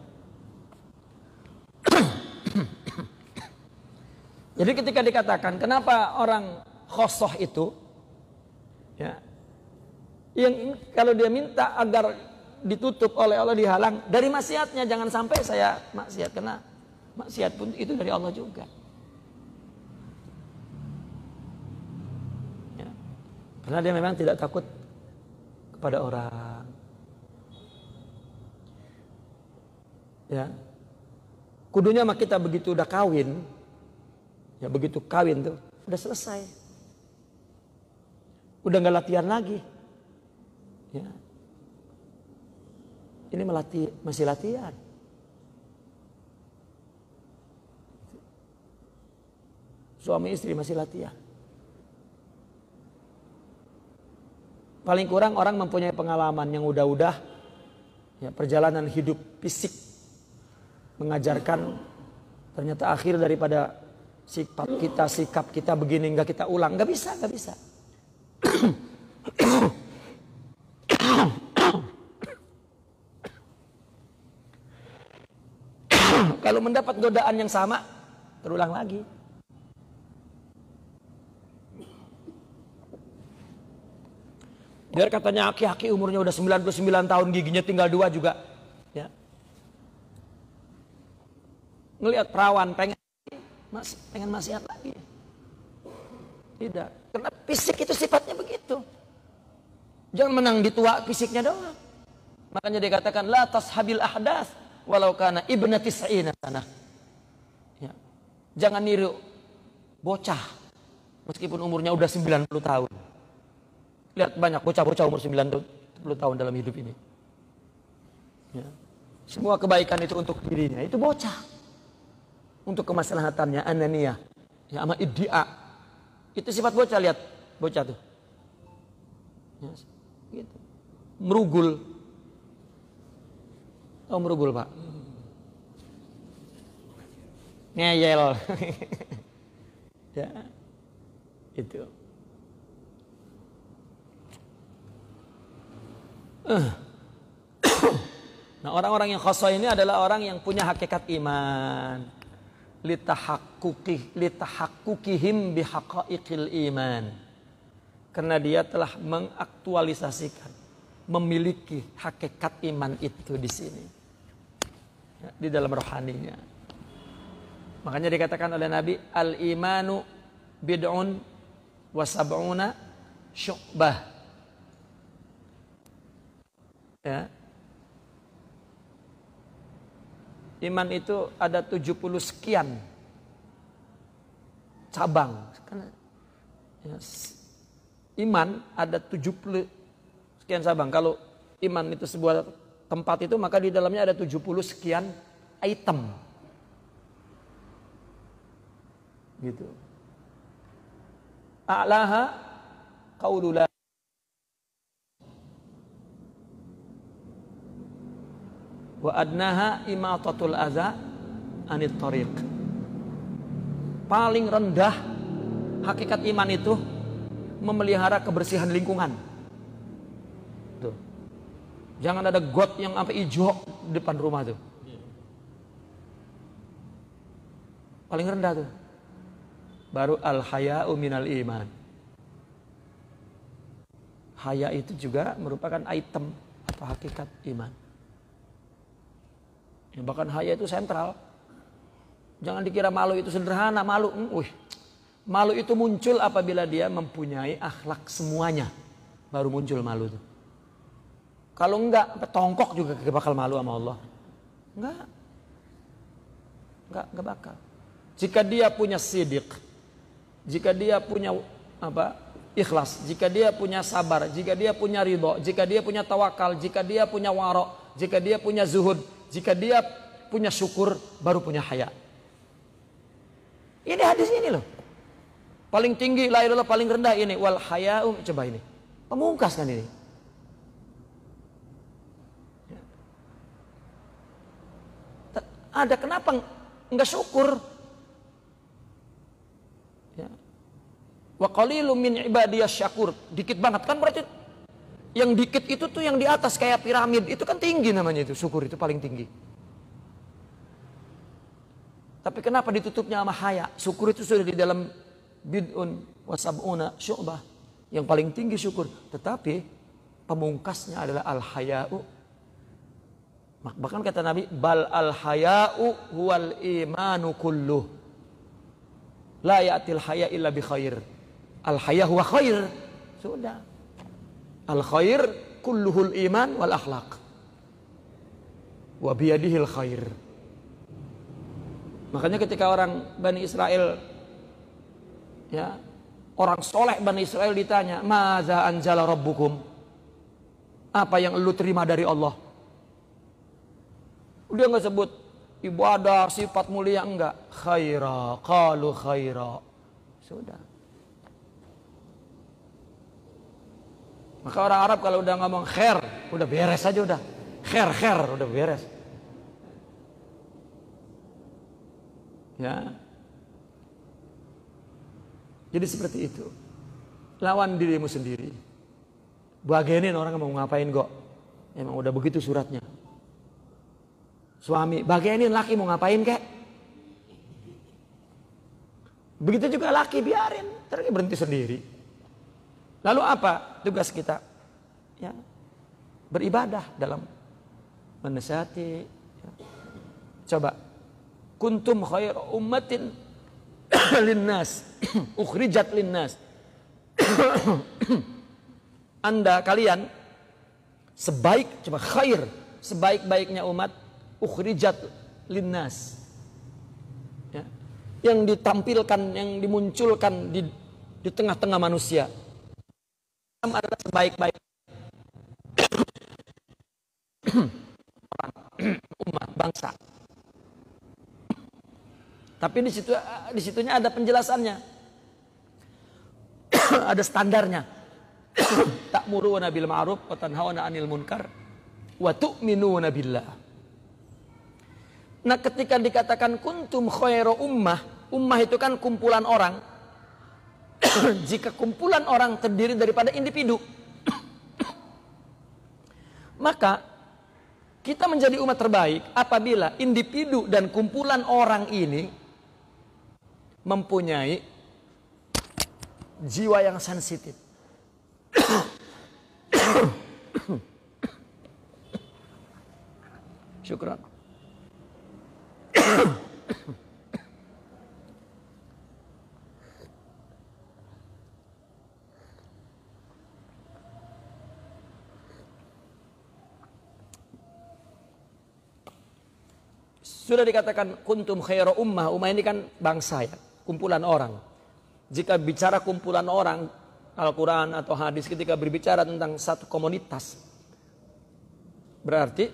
Jadi ketika dikatakan kenapa orang khosoh itu, ya, yang kalau dia minta agar ditutup oleh Allah, dihalang dari maksiatnya, jangan sampai saya maksiat, karena maksiat pun itu dari Allah juga. Ya. Karena dia memang tidak takut kepada orang. Ya, kudunya mah kita begitu udah kawin. Ya begitu kawin tuh udah selesai, udah nggak latihan lagi. Ya. Ini masih latihan. Suami istri masih latihan. Paling kurang orang mempunyai pengalaman yang udah-udah, ya, perjalanan hidup fisik mengajarkan ternyata akhir daripada sikap kita begini nggak kita ulang, nggak bisa. Kalau mendapat godaan yang sama, terulang lagi. Biar katanya aki-aki umurnya udah 99 tahun, giginya tinggal 2 juga, ya. Ngelihat perawan pengen maksiat lagi. Tidak. Karena fisik itu sifatnya begitu. Jangan menang di tua fisiknya doang. Makanya dikatakan la tashabil ahdath walau kana ibna tis'ina sana. Ya. Jangan niru bocah meskipun umurnya udah 90 tahun. Lihat banyak bocah-bocah umur 90 tahun dalam hidup ini. Ya. Semua kebaikan itu untuk dirinya, itu bocah. Untuk kemaslahatannya, ananiyah, ya, sama iddia. Itu sifat bocah, lihat bocah tuh. Ya, gitu. Merugul. Oh, merugul, Pak. Ngeyel. Ya. Itu. Nah, orang-orang yang khosoh ini adalah orang yang punya hakikat iman. Litahakkukihim bihaqaiqil iman. Karena dia telah mengaktualisasikan, memiliki hakikat iman itu di sini. ya, di dalam rohaninya. Makanya dikatakan oleh Nabi, al-imanu bid'un wa sab'una syu'bah. Ya. Iman itu ada 70 sekian cabang. Ya, iman ada 70 sekian cabang. Kalau iman itu sebuah tempat itu, maka di dalamnya ada 70 sekian item. Gitu. A'laha qaulu la wa adnaha imatatul adza anit thariq. Paling rendah hakikat iman itu memelihara kebersihan lingkungan. Tuh. Jangan ada got yang sampai hijau di depan rumah tuh. Paling rendah tuh. Baru al-haya'u minal iman. Haya itu juga merupakan item atau hakikat iman. Ya, bahkan haya itu sentral. Jangan dikira malu itu sederhana. Malu itu muncul apabila dia mempunyai akhlak semuanya. Baru muncul malu itu. Kalau enggak, tongkok juga bakal malu sama Allah. Enggak bakal. Jika dia punya sidik, jika dia punya ikhlas, jika dia punya sabar, jika dia punya ridho, jika dia punya tawakal, jika dia punya wara', jika dia punya zuhud, jika dia punya syukur, baru punya haya. Ini hadis ini loh. Paling tinggi la ilaha, paling rendah ini wal haya'u. Coba ini. Pemungkas kan ini. Ada kenapa enggak syukur? Ya. Wa qalilum min ibadiyas syakur. Dikit banget kan berarti yang dikit itu tuh yang di atas kayak piramid. Itu kan tinggi namanya itu. Syukur itu paling tinggi. Tapi kenapa ditutupnya sama haya? Syukur itu sudah di dalam bid'un wa sab'una syu'bah. Yang paling tinggi syukur. Tetapi pemungkasnya adalah al-haya'u. Bahkan kata Nabi, bal al-haya'u huwal imanu kulluh. La ya'til haya illa bi khair. Al-haya huwa khair. Sudah. Al-khair kulluhul iman wal akhlaq. Wa biyadihil khair. Makanya ketika orang Bani Israel, ya, orang soleh Bani Israel ditanya, "Maza anzala rabbukum?" Apa yang lu terima dari Allah? Dia nggak sebut ibadah, sifat mulia, enggak. Khaira, qalu khaira. Sudah. Maka orang Arab kalau udah ngomong khair, udah beres aja udah. Khair, udah beres. Ya. Jadi seperti itu. Lawan dirimu sendiri. Bagenin orang mau ngapain kok. Emang udah begitu suratnya. Suami, bagenin laki mau ngapain kek. Begitu juga laki, biarin. Terus berhenti sendiri. Lalu apa tugas kita? Ya, beribadah dalam menasihati. Ya. Coba. Kuntum khair ummatin linnas ukhrijat linnas. Anda kalian sebaik-baiknya umat ukhrijat linnas. Ya. Yang ditampilkan, yang dimunculkan di tengah-tengah manusia. Islam adalah sebaik-baik umat bangsa. Tapi di situnya ada penjelasannya. Ada standarnya. Ta'muruna bil ma'ruf wa tanhauna 'anil munkar wa tu'minuna billah. Nah, ketika dikatakan kuntum khairu ummah itu kan kumpulan orang. Jika kumpulan orang terdiri daripada individu, maka kita menjadi umat terbaik apabila individu dan kumpulan orang ini mempunyai jiwa yang sensitif. Syukran. Sudah dikatakan kuntum khaira ummah. Ummah ini kan bangsa ya, kumpulan orang. Jika bicara kumpulan orang, Al-Quran atau hadis ketika berbicara tentang satu komunitas, berarti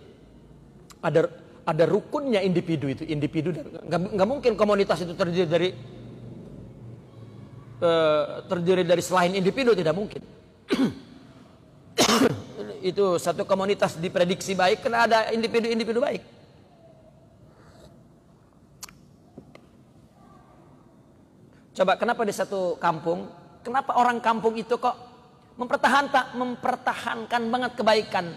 ada rukunnya individu itu. Individu, nggak mungkin komunitas itu terdiri dari selain individu, tidak mungkin. Itu satu komunitas diprediksi baik karena ada individu-individu baik. Coba kenapa di satu kampung, kenapa orang kampung itu kok mempertahankan banget kebaikan,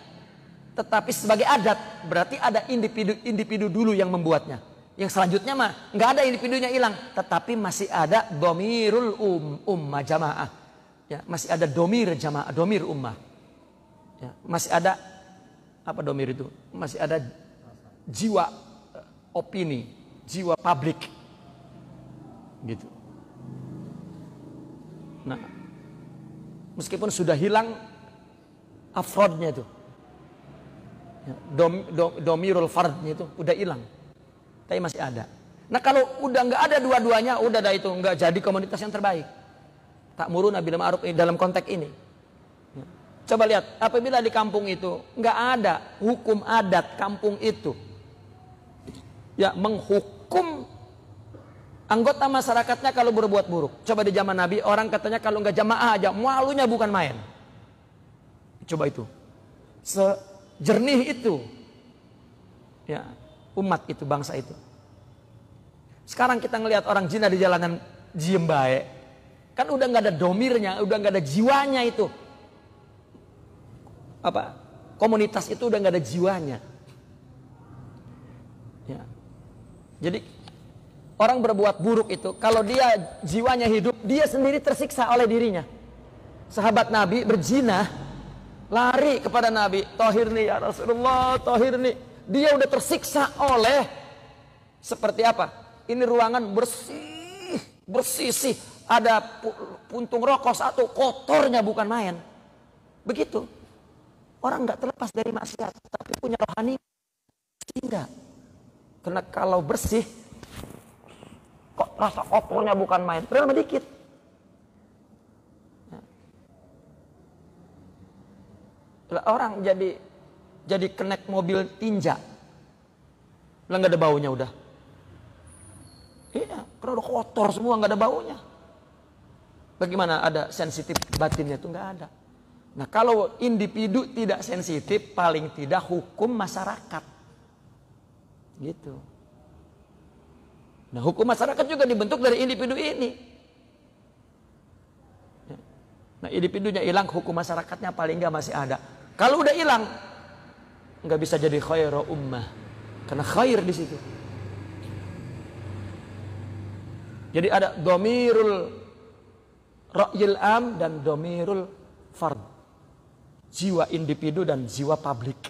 tetapi sebagai adat, berarti ada individu dulu yang membuatnya. Yang selanjutnya mah nggak ada individunya hilang, tetapi masih ada domirul ummah jamaah, ya, masih ada domir jamaah, domir ummah. Ya, masih ada apa domir itu? Masih ada jiwa opini, jiwa publik, gitu. Nah, meskipun sudah hilang afrodnya itu, ya, domirul fardnya itu udah hilang, tapi masih ada. Nah kalau udah nggak ada dua-duanya, udah dah itu nggak jadi komunitas yang terbaik. Ta'muruna bil ma'ruf dalam konteks ini. Coba lihat, apabila di kampung itu nggak ada hukum adat kampung itu, ya menghukum anggota masyarakatnya kalau berbuat buruk. Coba di zaman Nabi orang katanya kalau nggak jamaah aja malunya bukan main. Coba itu, sejernih itu, ya umat itu, bangsa itu. Sekarang kita ngelihat orang zina di jalanan diem baik, kan udah nggak ada domirnya, udah nggak ada jiwanya itu. Apa komunitas itu udah nggak ada jiwanya, ya. Jadi orang berbuat buruk itu kalau dia jiwanya hidup, dia sendiri tersiksa oleh dirinya. Sahabat Nabi berzina, lari kepada Nabi, tohirni ya Rasulullah, tohirni. Dia udah tersiksa oleh seperti apa? Ini ruangan bersih sih, ada puntung rokok satu, kotornya bukan main. Begitu. Orang nggak terlepas dari maksiat, tapi punya rohani enggak. Karena kalau bersih, kok rasa kotornya bukan main, padahal dikit. Orang jadi kenek mobil tinja, lah nggak ada baunya udah. Iya, karena udah kotor semua, nggak ada baunya. Bagaimana ada sensitif batinnya itu nggak ada. Nah kalau individu tidak sensitif, paling tidak hukum masyarakat, gitu. Nah hukum masyarakat juga dibentuk dari individu ini. Nah individunya hilang, hukum masyarakatnya paling nggak masih ada. Kalau udah hilang, nggak bisa jadi khairu ummah, karena khair di situ. Jadi ada domirul ra'yil am dan domirul fard. Jiwa individu dan jiwa publik.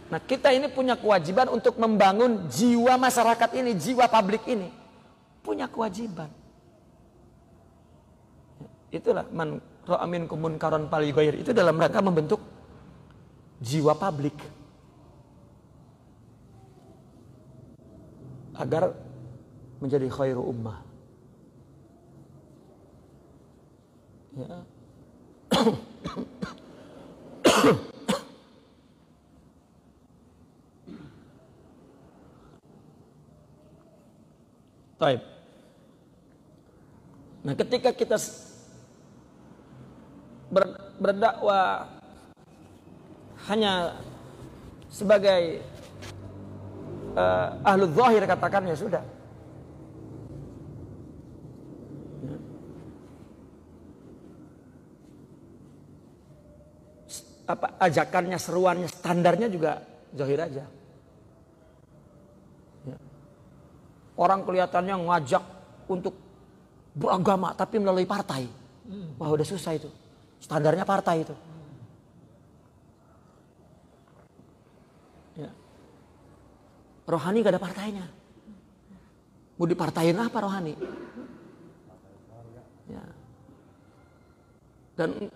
Nah kita ini punya kewajiban untuk membangun jiwa masyarakat ini, jiwa publik ini. Punya kewajiban. Itulah man ra'a minkum munkaran falyughayyir. Itu dalam rangka membentuk jiwa publik. Agar menjadi khairu ummah. Ya. Taib. Nah, ketika kita berdakwah hanya sebagai ahlul zahir, katakan ya sudah. Apa ajakannya, seruannya, standarnya juga zahir aja. Ya. Orang kelihatannya ngajak untuk beragama tapi melalui partai. Wah udah susah itu. Standarnya partai itu. Ya. Rohani gak ada partainya. Mau dipartain apa rohani? Ya. Dan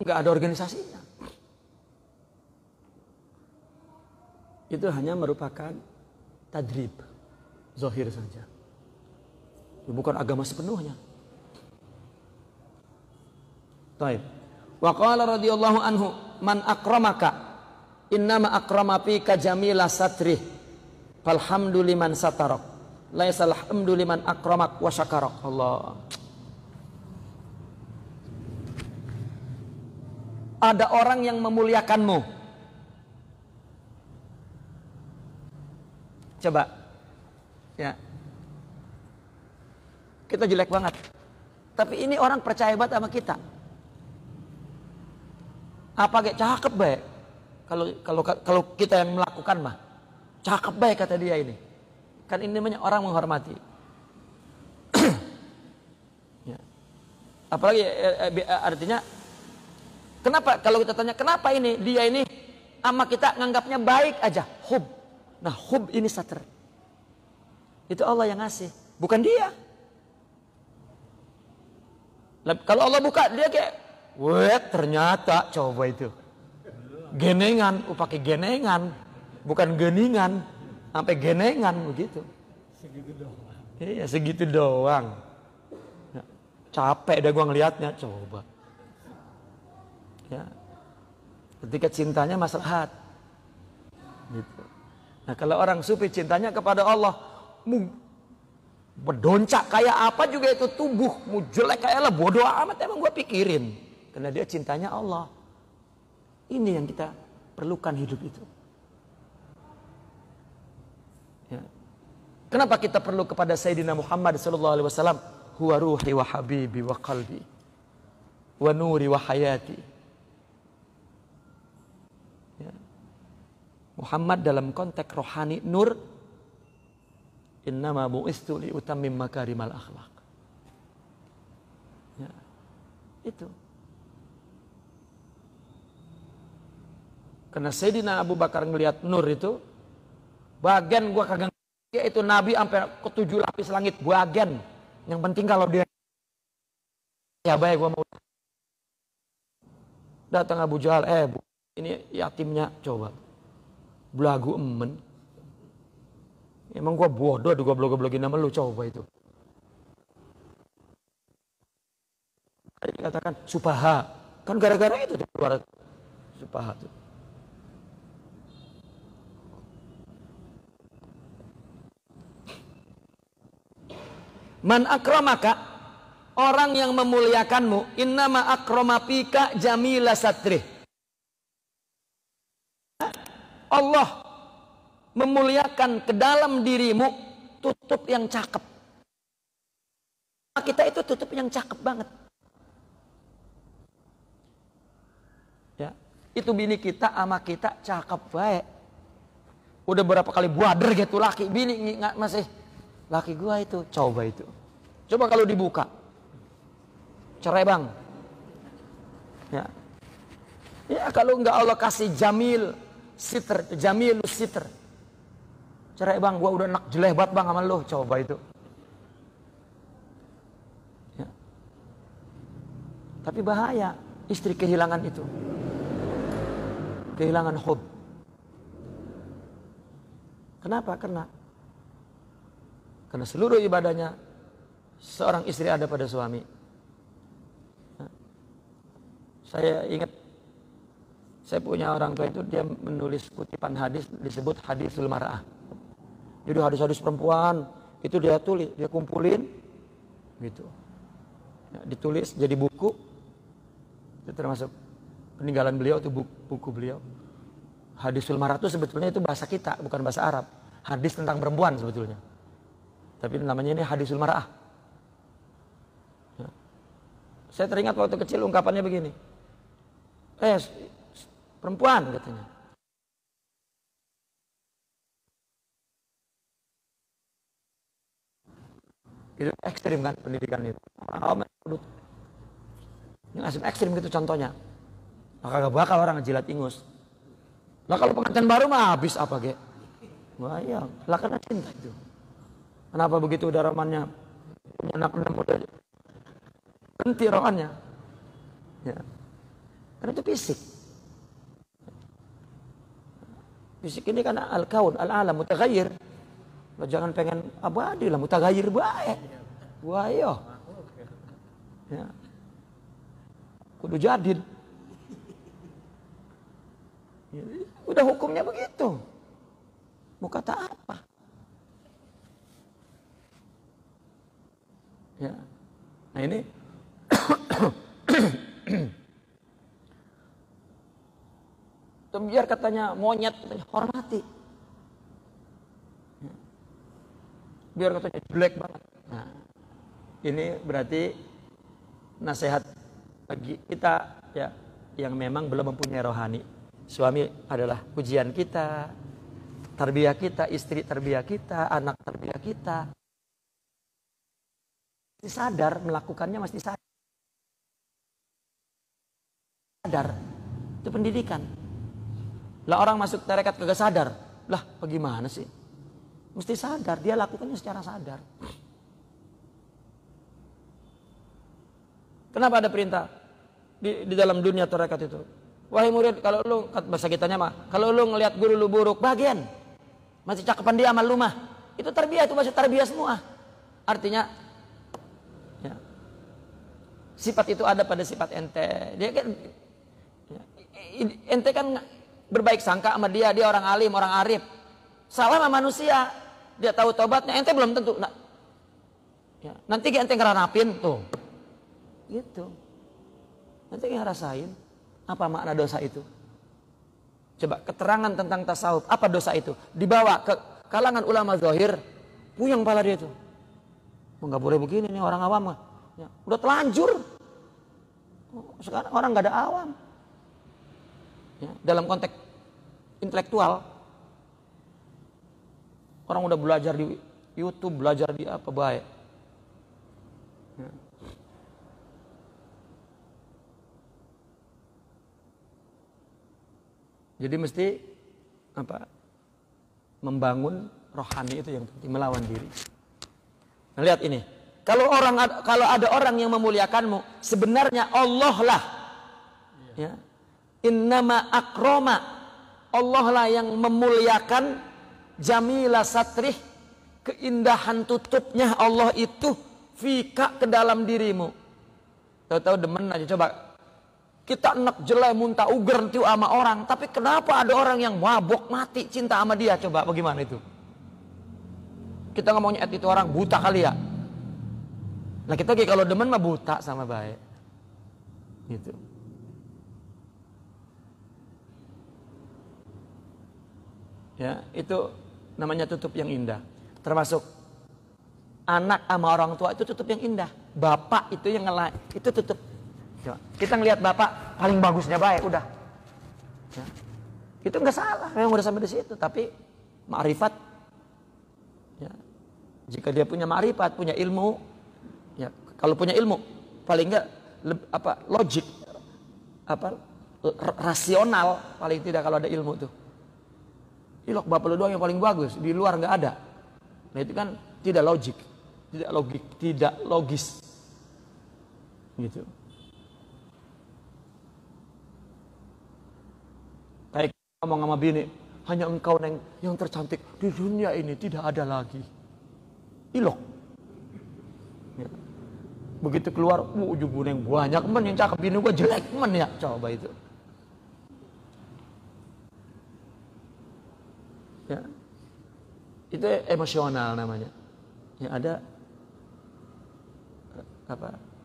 gak ada organisasinya. itu hanya merupakan tadrib, zahir saja. Bukan agama sepenuhnya. Taib. Wa qala radhiyallahu anhu, man akramaka innama akrama fika jamila satrih falhamduliman satarak laisal hamdu liman akramak wa syakarak. Allah. Ada orang yang memuliakanmu. Coba. Ya. Kita jelek banget. Tapi ini orang percaya banget sama kita. Apa kayak cakep baik. Kalau kita yang melakukan mah. Cakep baik kata dia ini. Kan ini namanya orang menghormati. Ya. Apalagi artinya kenapa kalau kita tanya kenapa ini dia ini sama kita nganggapnya baik aja, hub. Nah, hub ini satr. Itu Allah yang ngasih, bukan dia. Kalau Allah buka dia kayak, weh ternyata coba itu. Genengan, pakai genengan, bukan geningan, sampai genengan begitu. Segitu doang. Iya, segitu doang. Ya, capek dah gua ngelihatnya, coba. Ya. Ketika cintanya maslahat. Gitu. Nah, kalau orang sufi cintanya kepada Allah, berdoncak kayak apa juga itu tubuh, mau jelek kayak lah bodoh amat emang gua pikirin. Karena dia cintanya Allah. Ini yang kita perlukan hidup itu. Ya. Kenapa kita perlu kepada Sayyidina Muhammad sallallahu alaihi wasallam? Huwa ruhi wa habibi wa qalbi wa nuri wa hayati. Ya. Muhammad dalam konteks rohani nur, innama bu'istu li utammim makarimal akhlak. Ya. Itu. Karena Sayyidina Abu Bakar ngelihat nur itu, bagian gua kagak itu Nabi sampai ke 7 lapis langit bagian. Yang penting kalau dia ya baik gua mau datang Abu Jahal, ini yatimnya coba. Belagu emen. Emang gua bodoh gua blog-blogin nama lu coba itu. Dikatakan supaha. Kan gara-gara itu keluar supaha tuh. Man akramaka, orang yang memuliakanmu, innama akrama fika jamila satrih. Allah memuliakan ke dalam dirimu tutup yang cakep. Kita itu tutup yang cakep banget. Ya, itu bini kita sama kita cakep baik. Udah berapa kali buader gitu laki bini nggak masih laki gua itu coba itu. Coba kalau dibuka. Cerai bang. Ya. Ya kalau enggak Allah kasih jamil sitr, jamilus sitr. Cerai bang, gua udah enak jeleh banget bang sama lo, coba itu. Ya. Tapi bahaya istri kehilangan itu. Kehilangan hub. Kenapa? Karena seluruh ibadahnya seorang istri ada pada suami. Saya ingat, saya punya orang tua itu dia menulis kutipan hadis disebut hadisul mar'ah. Jadi hadis-hadis perempuan itu dia tulis, dia kumpulin, gitu. Ya, ditulis jadi buku. Itu termasuk peninggalan beliau itu buku beliau. Hadisul mar'ah itu sebetulnya itu bahasa kita, bukan bahasa Arab. Hadis tentang perempuan sebetulnya. Tapi namanya ini hadisul mar'ah. Ya. Saya teringat waktu kecil ungkapannya begini. Perempuan katanya. Itu ekstrim kan pendidikan itu. Yang ekstrim gitu contohnya. Maka gak bakal orang ngejilat ingus. Lah kalau pengantin baru mah habis apa ge? Wah iya, lah karena cinta itu. Kenapa begitu udah romannya punya anak muda berhenti romannya? Ya. Karena itu fisik. Fisik ini kan al-kaun, al-alam, mutaghayyir. Lo jangan pengen abadi lah, mutaghayyir baik. Wah yo. Ya. Kudu jadid. Ya, udah hukumnya begitu. Mau kata apa? Ya. Nah ini biar katanya monyet, katanya hormati. Ya. Biar katanya jelek banget. Nah, ini berarti nasihat bagi kita ya yang memang belum mempunyai rohani. Suami adalah ujian kita, tarbiyah kita, istri tarbiyah kita, anak tarbiyah kita. Mesti sadar melakukannya, mesti sadar. Itu pendidikan. Lah orang masuk tarekat kagak sadar. Lah bagaimana sih? Mesti sadar, dia lakukannya secara sadar. Kenapa ada perintah di dalam dunia tarekat itu? Wahai murid, kalau lu, bahasa kitanya mah, kalau lu ngelihat guru lu buruk, bagian. Masih cakepan dia amal lu mah. Itu tarbiyah, itu masih tarbiyah semua. Artinya, ya, sifat itu ada pada sifat ente. Dia kan, ya, ente kan berbaik sangka sama dia orang alim, orang arif. Salah sama manusia, dia tahu tobatnya, ente belum tentu. Nah, ya, nanti ente ngeranapin tuh, gitu. Nanti ngerasain. Apa makna dosa itu? Coba keterangan tentang tasawuf. Apa dosa itu? Dibawa ke kalangan ulama zahir, puyeng kepala dia itu. Nggak boleh begini nih orang awam. Ya, udah telanjur. Sekarang orang nggak ada awam. Ya, dalam konteks intelektual, orang udah belajar di YouTube, belajar di apa baik. Ya. Jadi mesti apa? Membangun rohani itu yang penting, melawan diri. Nah, lihat ini. Kalau ada orang yang memuliakanmu, sebenarnya Allah lah. Ya. Innama akroma. Allah lah yang memuliakan jamila satrih, keindahan tutupnya Allah itu fika ke dalam dirimu. Tahu-tahu demen aja coba. Kita enak jelek muntah uger tiu sama orang, tapi kenapa ada orang yang mabok mati cinta sama dia? Coba bagaimana itu? Kita ngomongnya itu orang buta kali ya. Nah kita kalau demen mah buta sama baik. Gitu. Ya, itu namanya tutup yang indah. Termasuk anak sama orang tua itu tutup yang indah. Bapak itu yang ngelak, itu tutup. Kita ngelihat bapak paling bagusnya baik udah. Ya. Itu nggak salah, memang udah sampai di situ. Tapi ma'rifat, ya, jika dia punya ma'rifat, punya ilmu, ya, kalau punya ilmu paling nggak logik, rasional paling tidak kalau ada ilmu tuh. Ilok bapak lu doang yang paling bagus, di luar nggak ada. Nah itu kan tidak logik, tidak logis, gitu. Kayak ngomong sama bini, hanya engkau yang tercantik di dunia ini, tidak ada lagi. Ilok. Ya. Begitu keluar, ujung yang banyak men yang cakep, bini gua jelek men ya, coba itu. Ya. Itu emosional namanya. Ya ada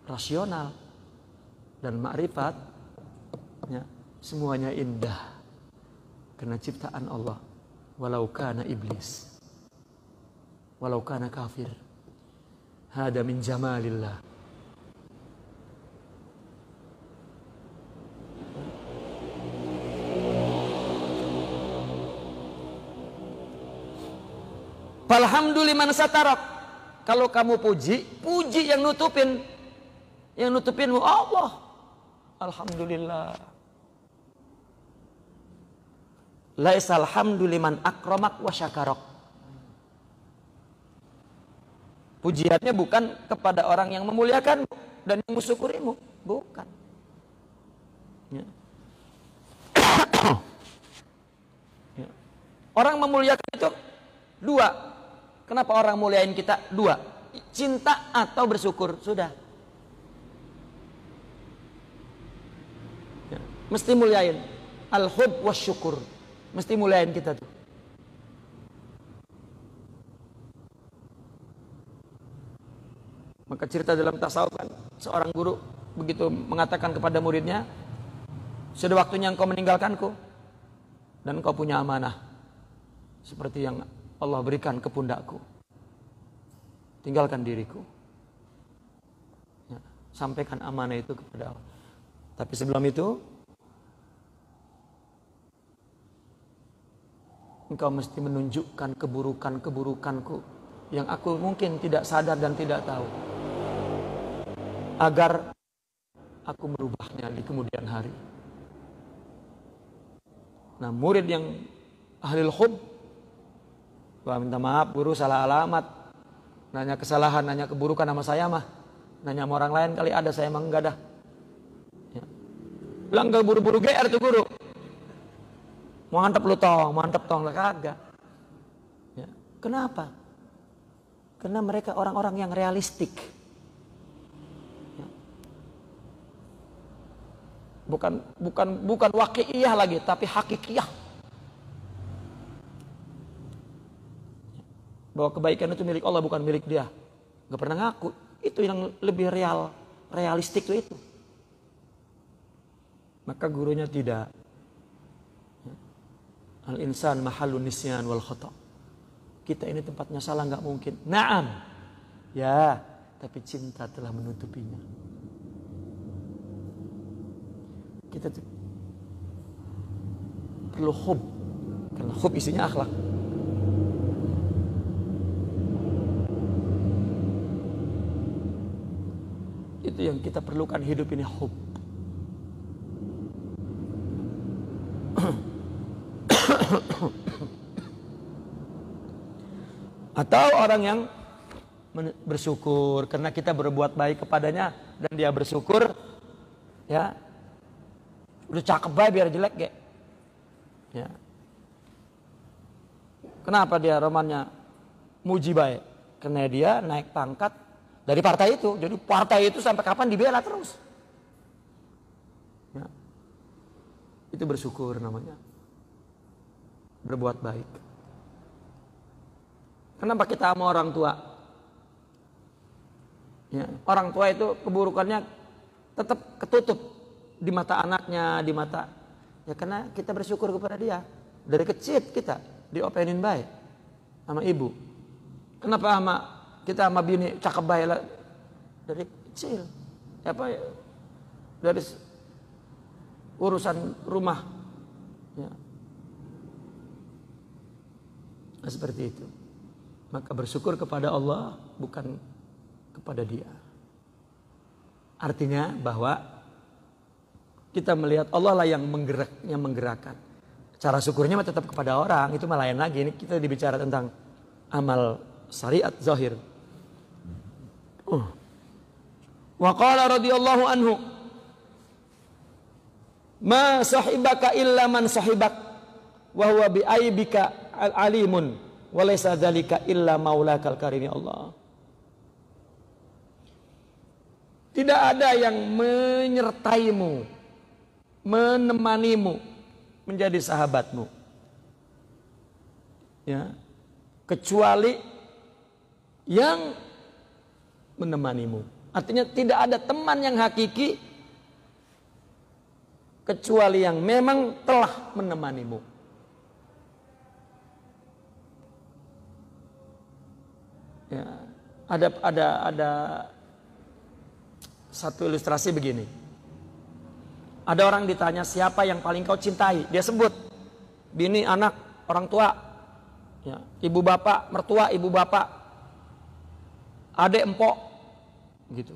rasional dan makrifat, ya, semuanya indah. Karena ciptaan Allah, walau kana iblis, walau kana kafir, hada min jamalillah. Falhamduliman satarok. Kalau kamu puji yang nutupinmu Allah. Alhamdulillah. Laisal hamdu liman akramak wa syakarok. Pujiannya bukan kepada orang yang memuliakanmu dan yang mensyukurimu, bukan. Ya. Ya. Orang memuliakan itu dua. Kenapa orang muliain kita? Dua. Cinta atau bersyukur. Sudah. Ya, mesti muliain. Al-hub wa syukur. Mesti muliain kita tuh. Maka cerita dalam tasawuf kan, seorang guru begitu mengatakan kepada muridnya, sudah waktunya engkau meninggalkanku dan engkau punya amanah seperti yang Allah berikan ke pundakku. Tinggalkan diriku. Ya, sampaikan amanah itu kepada Allah. Tapi sebelum itu engkau mesti menunjukkan keburukan-keburukanku yang aku mungkin tidak sadar dan tidak tahu, agar aku merubahnya di kemudian hari. Nah, murid yang ahlil hub, wah minta maaf guru salah alamat, nanya kesalahan, nanya keburukan sama saya mah, nanya sama orang lain kali ada, saya emang enggak dah. Ya. Bilang ke buru-buru GR tuh guru, mantep lu tong, mantep tong, lah kagak. Ya. Kenapa? Karena mereka orang-orang yang realistik. Ya. Bukan waqi'iyah lagi, tapi hakikiyah. Bahwa kebaikan itu milik Allah, bukan milik dia. Gak pernah ngaku. Itu yang lebih realistik itu. Maka gurunya tidak. Al-insan mahallun nisyan wal khata'. Kita ini tempatnya salah gak mungkin. Naam. Ya, tapi cinta telah menutupinya. Kita tuh perlu hub. Karena hub isinya akhlak. Itu yang kita perlukan, hidup ini hub. Atau orang yang bersyukur karena kita berbuat baik kepadanya dan dia bersyukur, ya udah cakep baik biar jelek ge. Ya. Kenapa dia romannya muji baik? Karena dia naik pangkat dari partai itu. Jadi partai itu sampai kapan dibela terus. Ya. Itu bersyukur namanya. Berbuat baik. Kenapa kita sama orang tua? Ya, orang tua itu keburukannya tetap ketutup di mata anaknya, di mata. Ya karena kita bersyukur kepada dia. Dari kecil kita diopenin baik sama ibu. Kenapa kita sama bini cakep baik dari kecil? Apa ya? Dari urusan rumah. Ya. Nah, seperti itu. Maka bersyukur kepada Allah bukan kepada dia. Artinya bahwa kita melihat Allah lah yang menggerakkan. Cara syukurnya tetap kepada orang, itu malah lain lagi. Ini kita dibicara tentang amal syariat zahir. Wa qala radhiyallahu anhu, ma sahibaka illa man sahibak wa huwa bi aibika alimun. Walaysa dzalika illa maulakal karim Allah. Tidak ada yang menyertaimu, menemanimu, menjadi sahabatmu. Ya, kecuali yang menemanimu. Artinya tidak ada teman yang hakiki kecuali yang memang telah menemanimu. Ya, ada satu ilustrasi begini. Ada orang ditanya siapa yang paling kau cintai, dia sebut bini, anak, orang tua, ya, ibu bapak, mertua, ibu bapak, adek, empok, gitu,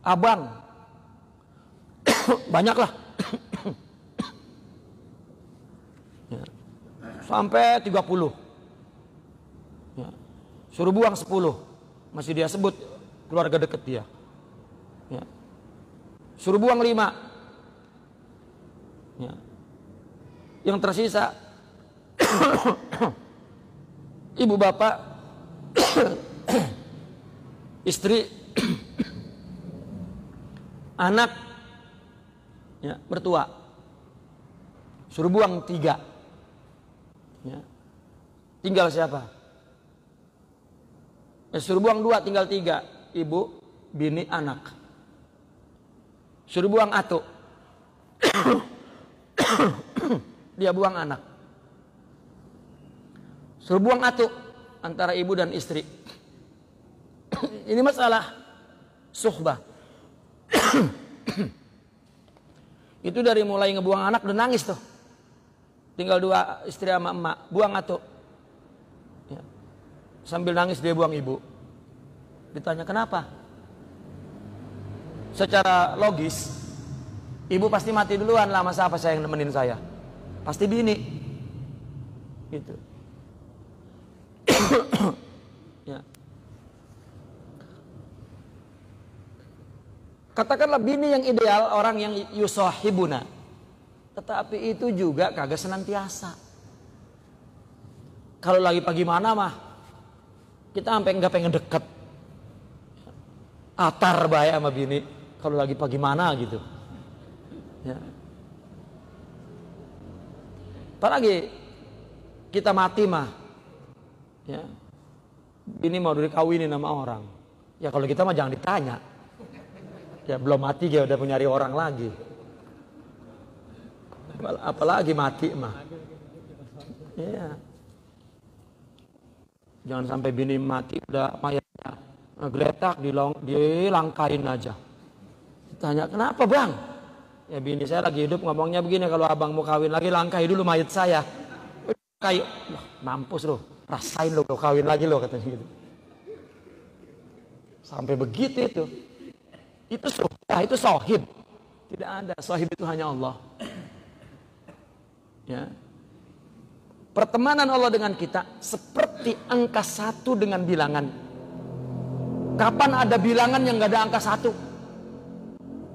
abang, banyaklah, ya, sampai 30. Ya. Suruh buang 10, masih dia sebut keluarga dekat dia. Ya. Suruh buang 5. Ya. Yang tersisa ibu bapak, istri, anak, ya, mertua, suruh buang 3, ya. Tinggal siapa? Suruh buang 2, tinggal 3, ibu, bini, anak. Suruh buang 1, dia buang anak. Suruh buang 1 antara ibu dan istri. Ini masalah suhbah. Itu dari mulai ngebuang anak udah nangis tuh. Tinggal 2, istri sama emak, buang 1. Ya. Sambil nangis dia buang ibu. Ditanya kenapa? Secara logis, ibu pasti mati duluan lah, masa apa saya yang nemenin saya? Pasti bini. Gitu. Ya. Katakanlah bini yang ideal, orang yang yusahibuna. Tetapi itu juga kagak senantiasa. Kalau lagi pagi mana mah, kita sampai nggak pengen deket. Atar bahaya sama bini. Kalau lagi pagi mana gitu. Ya. Apalagi kita mati mah, ya, bini mau dikawinin sama orang. Ya kalau kita mah jangan ditanya. Ya belum mati dia udah nyari orang lagi. Apalagi mati mah. Ya. Jangan sampai bini mati udah mayatnya ngegeletak dilangkain aja. Tanya kenapa bang? Ya bini saya lagi hidup ngomongnya begini, kalau abang mau kawin lagi langkai dulu mayat saya. Kayu, wah, mampus lo, rasain lo kawin lagi lo katanya gitu. Sampai begitu itu. Itu suhbah, itu sohib. Tidak ada, sohib itu hanya Allah. Ya. Pertemanan Allah dengan kita seperti angka 1 dengan bilangan. Kapan ada bilangan yang gak ada angka 1?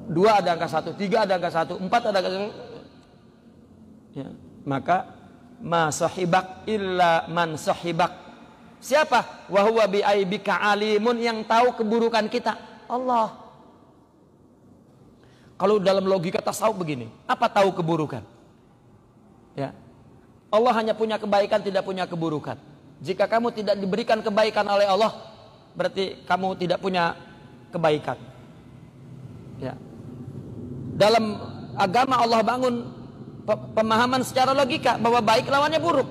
2 ada angka 1, 3 ada angka 1, 4 ada angka 1. Ya. Maka ma sahibak illa man sahibak. Siapa? Wa huwa bi aibika alimun, yang tahu keburukan kita Allah. Kalau dalam logika tasawuf begini, apa tahu keburukan? Ya. Allah hanya punya kebaikan, tidak punya keburukan. Jika kamu tidak diberikan kebaikan oleh Allah, berarti kamu tidak punya kebaikan. Ya. Dalam agama Allah bangun pemahaman secara logika bahwa baik lawannya buruk.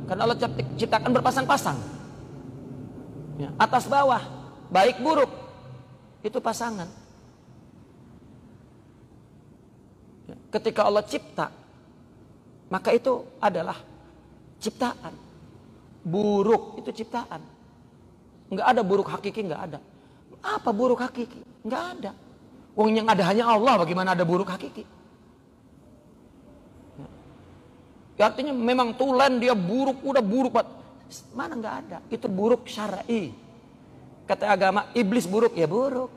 Karena Allah ciptakan berpasang-pasang. Ya. Atas bawah, baik buruk, itu pasangan. Ya. Ketika Allah cipta, maka itu adalah ciptaan. Buruk itu ciptaan. Enggak ada buruk hakiki, enggak ada. Apa buruk hakiki? Enggak ada. Wong yang ada hanya Allah, bagaimana ada buruk hakiki? Ya, artinya memang tulen dia buruk, udah buruk. Mana enggak ada. Itu buruk syar'i. Kata agama, iblis buruk, ya buruk.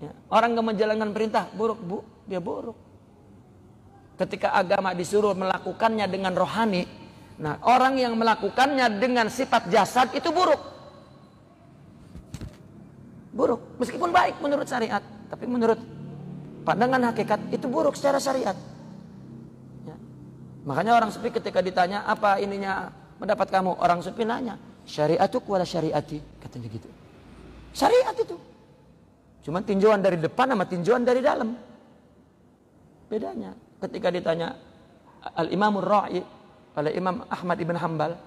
Ya. Orang enggak menjalankan perintah, buruk, dia buruk. Ketika agama disuruh melakukannya dengan rohani, nah orang yang melakukannya dengan sifat jasad itu buruk. Buruk, meskipun baik menurut syariat, tapi menurut pandangan hakikat itu buruk secara syariat. Ya. Makanya orang sufi ketika ditanya apa ininya pendapat kamu, orang sufi nanya, syariatuk wala syariati, katanya gitu. Syariat itu, cuman tinjauan dari depan sama tinjauan dari dalam, bedanya. Ketika ditanya Al-Imamur Ra'i oleh Imam Ahmad ibn Hanbal,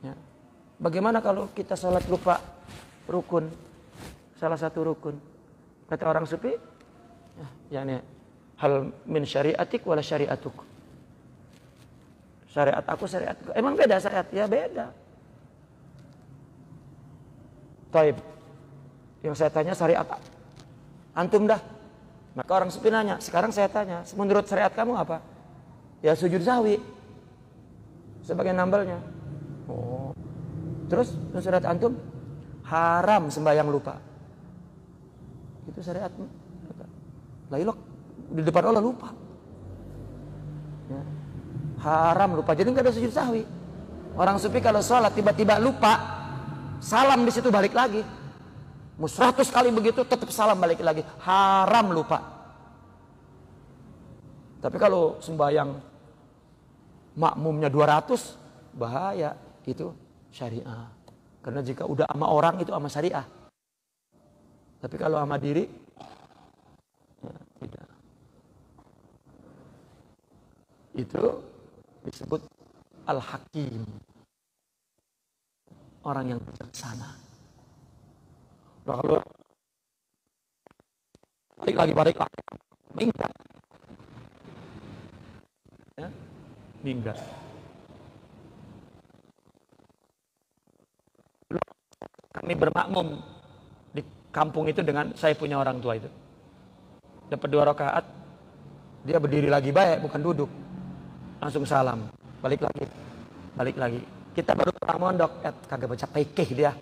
ya, bagaimana kalau kita sholat lupa rukun, salah satu rukun? Kata orang sufi, ya, yani hal min syariatik wala syariatuk. Syariat aku, syariat aku. Emang beda syariat? Ya beda. Taib. Yang saya tanya syariat antum dah. Maka orang sufi nanya, sekarang saya tanya, menurut syariat kamu apa? Ya sujud sahwi. Sebagai nambalnya. Oh. Terus syariat antum? Haram sembahyang lupa. Itu syariat. Lah ilok di depan Allah lupa. Ya. Haram lupa. Jadi nggak ada sujud sahwi. Orang sufi kalau sholat tiba-tiba lupa, salam di situ balik lagi. Mau 100 kali begitu tetap salam balik lagi. Haram lupa. Tapi kalau sembahyang makmumnya 200, bahaya. Itu syariah. Karena jika udah sama orang itu sama syariah. Tapi kalau sama diri, ya, tidak. Itu disebut Al-Hakim. Orang yang bijaksana. Nah, kalau balik lagi, minggat. Ya, minggat. Kami bermakmum di kampung itu dengan saya punya orang tua itu. Dapat 2 rakaat, dia berdiri lagi baik, bukan duduk. Langsung salam, balik lagi. Kita baru pulang mondok, kagak baca fikih dia,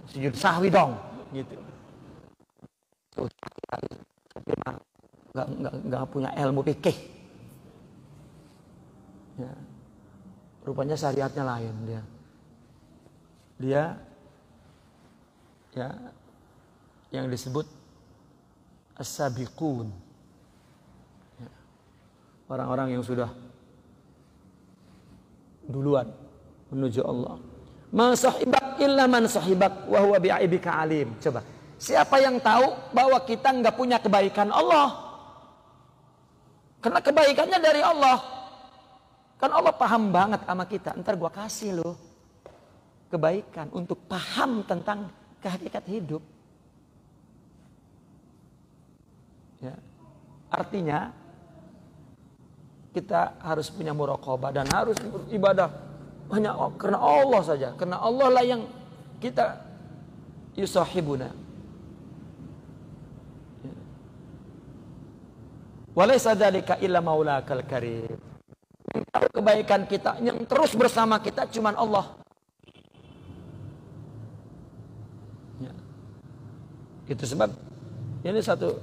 sujud sahwi dong, gitu. Tuh, nggak punya ilmu fikih. Ya. Rupanya syariatnya lain dia. Ya, yang disebut as-sabiqun. Ya. Orang-orang yang sudah duluan menuju Allah. Ma sahibak illa man sahibak wa huwa bi'aibika alim. Coba, siapa yang tahu bahwa kita enggak punya kebaikan? Allah. Karena kebaikannya dari Allah. Kan Allah paham banget sama kita. Ntar gua kasih loh kebaikan untuk paham tentang kehakikat hidup. Ya. Artinya kita harus punya muraqabah dan harus beribadah hanya karena Allah saja. Karena Allah lah yang kita yusahibuna. Ya. Walaysa dzalika illa maulakal karim. Kebaikan kita yang terus bersama kita cuman Allah. Ya. Itu sebab ini satu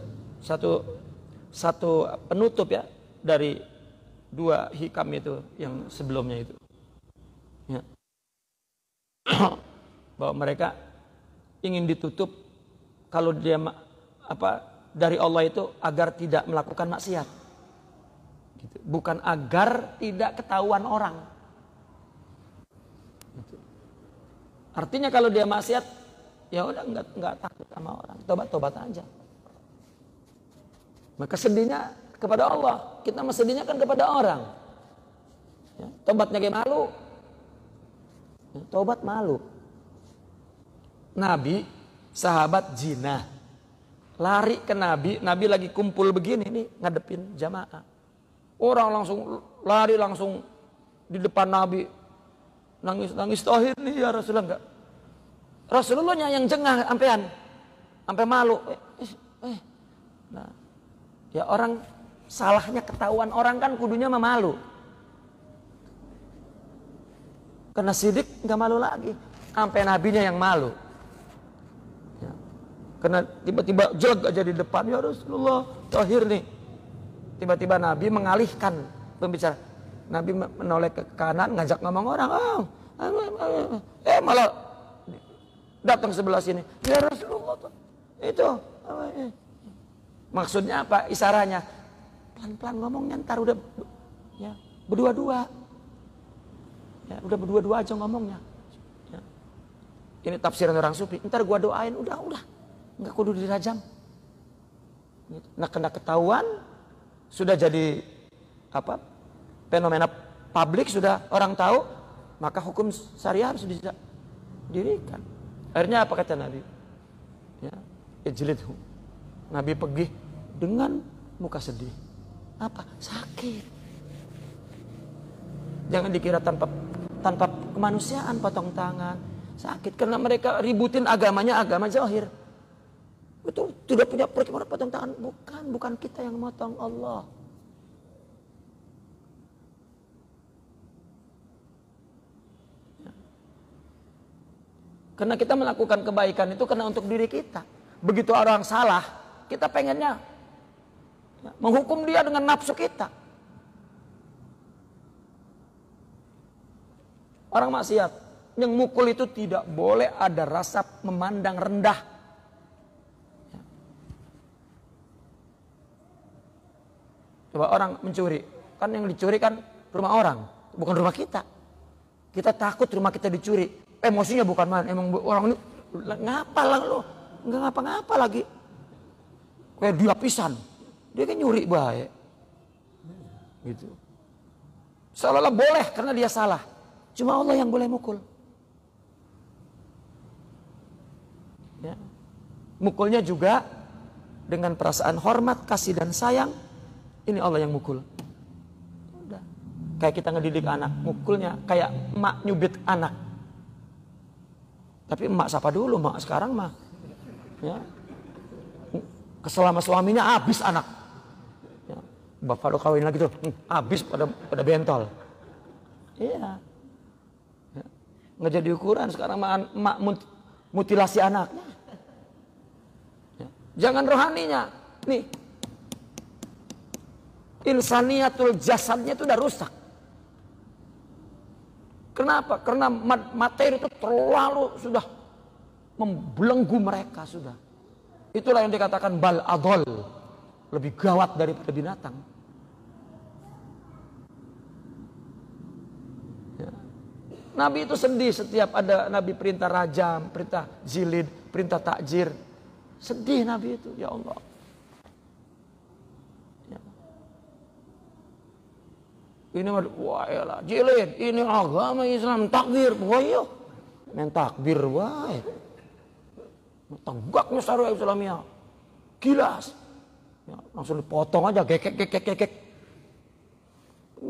penutup ya dari 2 hikam itu yang sebelumnya itu. Ya. Bahwa mereka ingin ditutup kalau dia dari Allah itu agar tidak melakukan maksiat. Gitu. Bukan agar tidak ketahuan orang. Gitu. Artinya kalau dia maksiat, ya udah nggak takut sama orang, tobat aja. Maka sedihnya kepada Allah, kita mah sedihnya kan kepada orang. Ya, tobatnya kayak malu. Ya, tobat malu. Nabi, sahabat zina, lari ke Nabi lagi kumpul begini nih ngadepin jamaah. Orang langsung lari langsung di depan Nabi. Nangis tohir nih ya Rasulullah enggak. Rasulullahnya yang jengah sampai malu. Nah, ya orang salahnya ketahuan orang kan kudunya malu. Karena sidik enggak malu lagi. Sampai nabinya yang malu. Ya. Karena tiba-tiba jelek aja di depan ya Rasulullah tohir nih. Tiba-tiba Nabi mengalihkan pembicara. Nabi menoleh ke kanan, ngajak ngomong orang. Malah datang sebelah sini. Ya Rasulullah. Itu. Maksudnya apa? Isyaratnya. Pelan-pelan ngomongnya. Ntar udah ya, berdua-dua. Ya, udah berdua-dua aja ngomongnya. Ya. Ini tafsiran orang sufi. Ntar gua doain. Udah. Nggak kudu dirajam. Nah, kena ketahuan. Sudah jadi fenomena publik, sudah orang tahu, maka hukum syariah harus didirikan. Akhirnya apa kata Nabi? Ya, ijlidhu. Nabi pergi dengan muka sedih. Apa? Sakit. Jangan dikira tanpa kemanusiaan, potong tangan. Sakit karena mereka ributin agamanya, agama zahir. Itu tidak punya perkara potong tangan. Bukan kita yang motong, Allah. Karena kita melakukan kebaikan itu karena untuk diri kita. Begitu orang salah, kita pengennya menghukum dia dengan nafsu kita. Orang maksiat yang mukul itu tidak boleh ada rasa memandang rendah. Coba orang mencuri, kan yang dicuri kan rumah orang, bukan rumah kita. Kita takut rumah kita dicuri. Emosinya bukan main, emang orang ini ngapa lah lo, nggak ngapa-ngapa lagi. Kayak dia pisan, dia kan nyuri baik, gitu. Seolah-olah boleh karena dia salah. Cuma Allah yang boleh mukul. Ya. Mukulnya juga dengan perasaan hormat, kasih dan sayang. Ini Allah yang mukul. Udah. Kayak kita ngedidik anak, mukulnya kayak emak nyubit anak. Tapi emak sapa dulu, emak sekarang mah. Ya. Selama suaminya habis anak. Ya. Bapak lo kawin lagi tuh, habis pada bentol. Iya. Ya. Nggak jadi ukuran sekarang emak mutilasi anaknya. Ya. Jangan rohaninya. Nih. Insaniatul jasadnya itu udah rusak. Kenapa? Karena materi itu terlalu sudah membelenggu mereka sudah. Itulah yang dikatakan bal adol, lebih gawat daripada binatang. Ya. Nabi itu sedih setiap ada Nabi perintah rajam, perintah jilid, perintah takjir. Sedih Nabi itu, ya Allah. Ini wah elah, jilid, ini agama Islam, takbir, wah iya, main takbir, wah, tegaknya syariat Islamiyah, gilas, ya, langsung dipotong aja, gekek,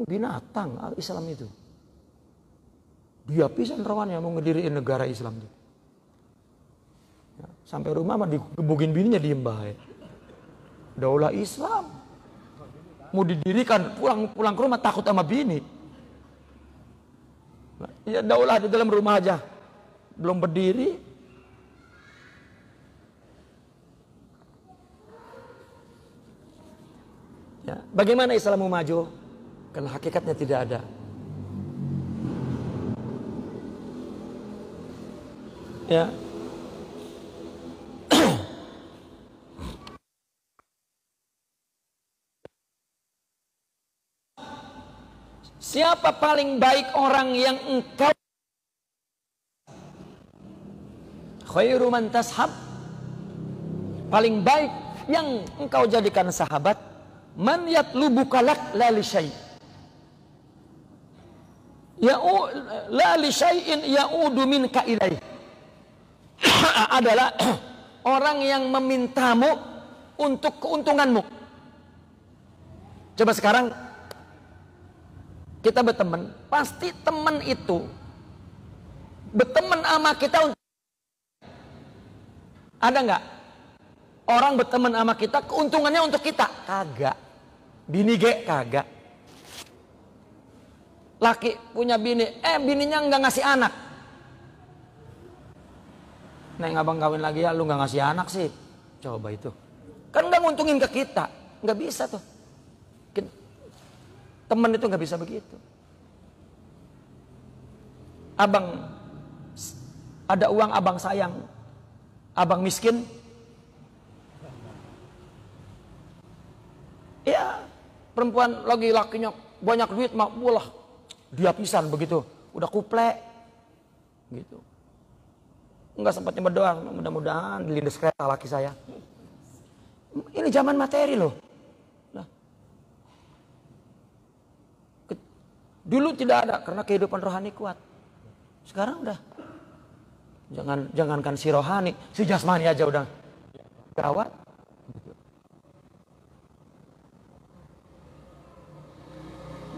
binatang Islam itu, dia pisan rawannya mau ngediriin negara Islam itu, ya, sampai rumah mah digebukin bininya diem bae, daulah Islam. Mau didirikan pulang ke rumah takut sama bini. Ya daulah di dalam rumah aja belum berdiri. Ya, bagaimana Islam mau maju? Karena hakikatnya tidak ada. Ya. Siapa paling baik orang yang engkau khairu man tashab, paling baik yang engkau jadikan sahabat, man yatlubuka lak la li syai' la li syai'in ya'udu minka ilaih adalah orang yang memintamu untuk keuntunganmu. Coba sekarang kita berteman, pasti teman itu berteman sama kita untuk ada nggak orang berteman sama kita keuntungannya untuk kita? Kagak. Bini ge kagak. Laki punya bini, bininya nggak ngasih anak. Neng abang kawin lagi ya, lu nggak ngasih anak sih. Coba itu, kan nggak nguntungin ke kita, nggak bisa tuh. Teman itu nggak bisa begitu. Abang ada uang, abang sayang. Abang miskin, ya perempuan lagi lakinya banyak duit, mak bolah dia pisan begitu, udah kuple, gitu. Nggak sempatnya berdoa, mudah-mudahan dilindas kereta laki saya. Ini zaman materi loh. Dulu tidak ada karena kehidupan rohani kuat. Sekarang udah. Jangankan si rohani, si jasmani aja udah gawat.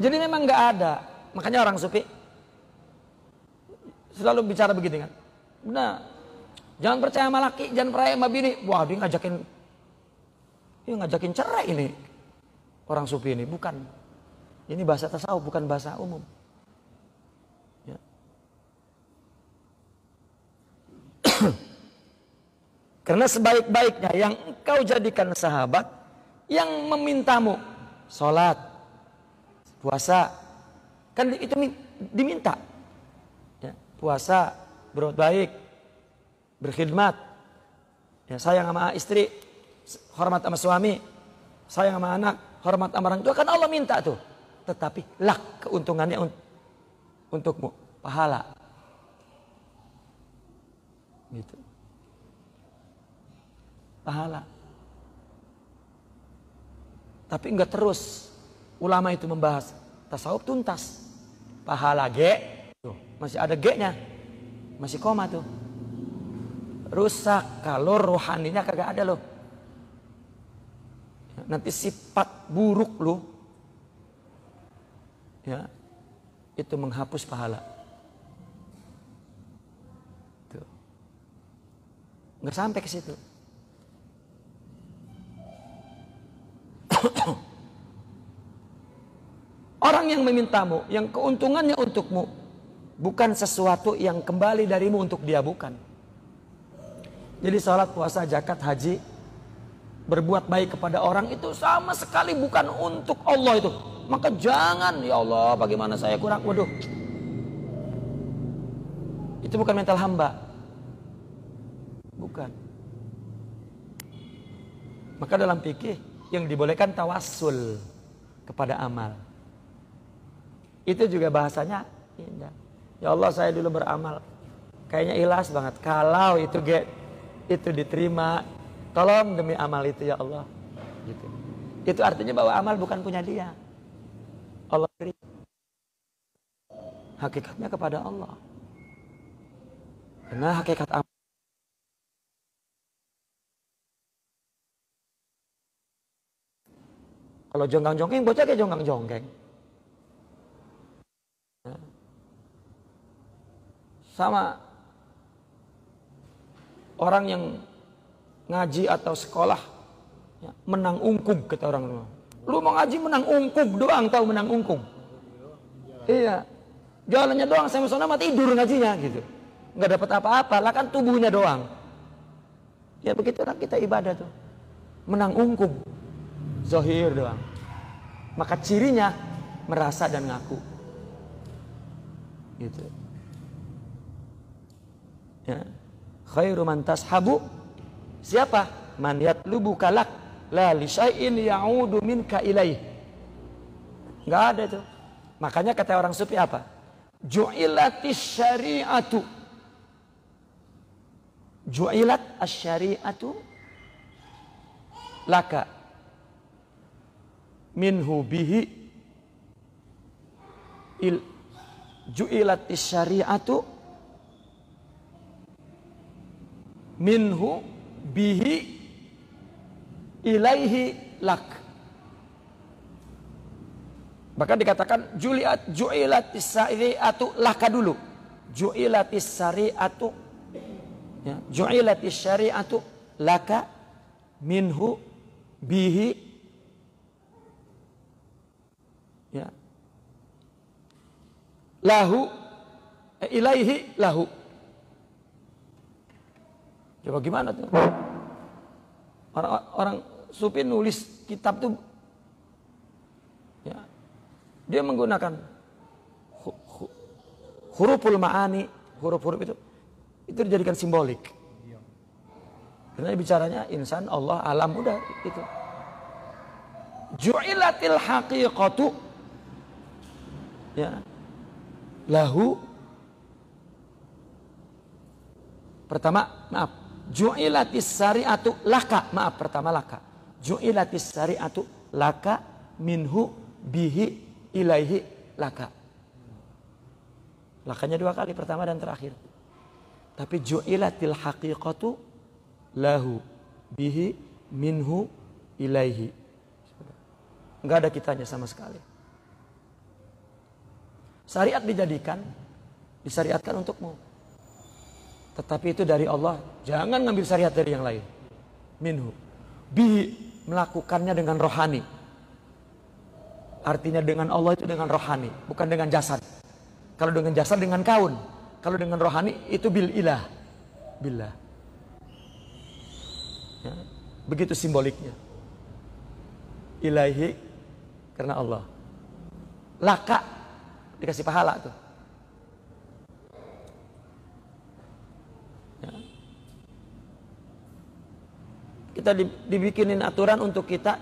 Jadi memang nggak ada. Makanya orang sufi selalu bicara begini kan. Benar. Jangan percaya sama laki, jangan percaya sama bini. Wah, dia ngajakin cerai ini. Orang sufi ini bukan. Ini bahasa tasawuf, bukan bahasa umum. Ya. Karena sebaik-baiknya yang engkau jadikan sahabat, yang memintamu sholat, puasa, kan itu diminta. puasa, berbuat baik, berkhidmat, ya, sayang sama istri, hormat sama suami, sayang sama anak, hormat sama orang tua, kan Allah minta tuh. Tetapi lak keuntungannya untukmu, pahala. Gitu. Pahala. Tapi enggak terus ulama itu membahas tasawuf tuntas. Pahala G, tuh, masih ada G-nya. Masih koma tuh. Rusak kalau rohaninya kagak ada loh. Nanti sifat buruk lu, ya, itu menghapus pahala. Tuh. Nggak sampai ke situ. Orang yang memintamu, yang keuntungannya untukmu, bukan sesuatu yang kembali darimu untuk dia, bukan. Jadi salat, puasa, zakat, haji, berbuat baik kepada orang itu sama sekali bukan untuk Allah itu. Maka jangan, ya Allah bagaimana saya kurang, waduh. Itu bukan mental hamba. Bukan. Maka dalam fikih yang dibolehkan tawassul kepada amal. Itu juga bahasanya indah. Ya Allah saya dulu beramal, kayaknya ikhlas banget. Kalau itu diterima, tolong demi amal itu ya Allah. Gitu. Itu artinya bahwa amal bukan punya dia. Allah beri. Hakikatnya kepada Allah. Karena hakikat amal. Kalau jongkang-jongkeng, bocah kayak jongkang-jongkeng. Sama orang yang ngaji atau sekolah, ya, menang ungkung kata orang tua. Lu mau ngaji menang ungkung doang, tahu menang ungkung? Iya, jalannya doang, saya sana mah tidur ngajinya gitu, nggak dapat apa-apa, lah kan tubuhnya doang. Ya begitu lah kita ibadah tuh, menang ungkung, zahir doang. Maka cirinya merasa dan ngaku, gitu. Ya. Khairu man tashabu, siapa? Man yatlubu kalak la li syai'in ya'udu minka ilaih. Enggak ada itu. Makanya kata orang sufi apa? Ju'ilatis syari'atu. Ju'ilat asy-syari'atu laka minhu bihi ju'ilatis syari'atu minhu bihi ilaihi lak. Bahkan dikatakan ju'ilatis syari'atu laka dulu. Ju'ilatis syari'atu, ya, ju'ilatis syari'atu laka minhu bihi, ya, lahu ilaihi lahu. Coba gimana tuh? Orang sufi nulis kitab tuh, ya, dia menggunakan huruful ma'ani, huruf-huruf itu dijadikan simbolik. Karena bicaranya insan, Allah, alam, udah itu. Ju'ilatil haqiqatu, ya, lahu. Pertama, maaf, ju'ilatis syari'atu laka, maaf, pertama laka. Ju'ilatis syari'atu laka minhu bihi ilaihi laka. Lakanya dua kali, pertama dan terakhir. Tapi ju'ilatil haqiqatu lahu bihi minhu ilaihi. Enggak ada kitanya sama sekali. Syariat disyariatkan untukmu. Tetapi itu dari Allah. Jangan ngambil syariat dari yang lain. Minhu. Bihi, melakukannya dengan rohani. Artinya dengan Allah itu dengan rohani, bukan dengan jasad. Kalau dengan jasad dengan kaun. Kalau dengan rohani itu bil ilah. Billah. Ya, begitu simboliknya. Ilahi karena Allah. Laka dikasih pahala tuh. kita dibikinin aturan untuk kita,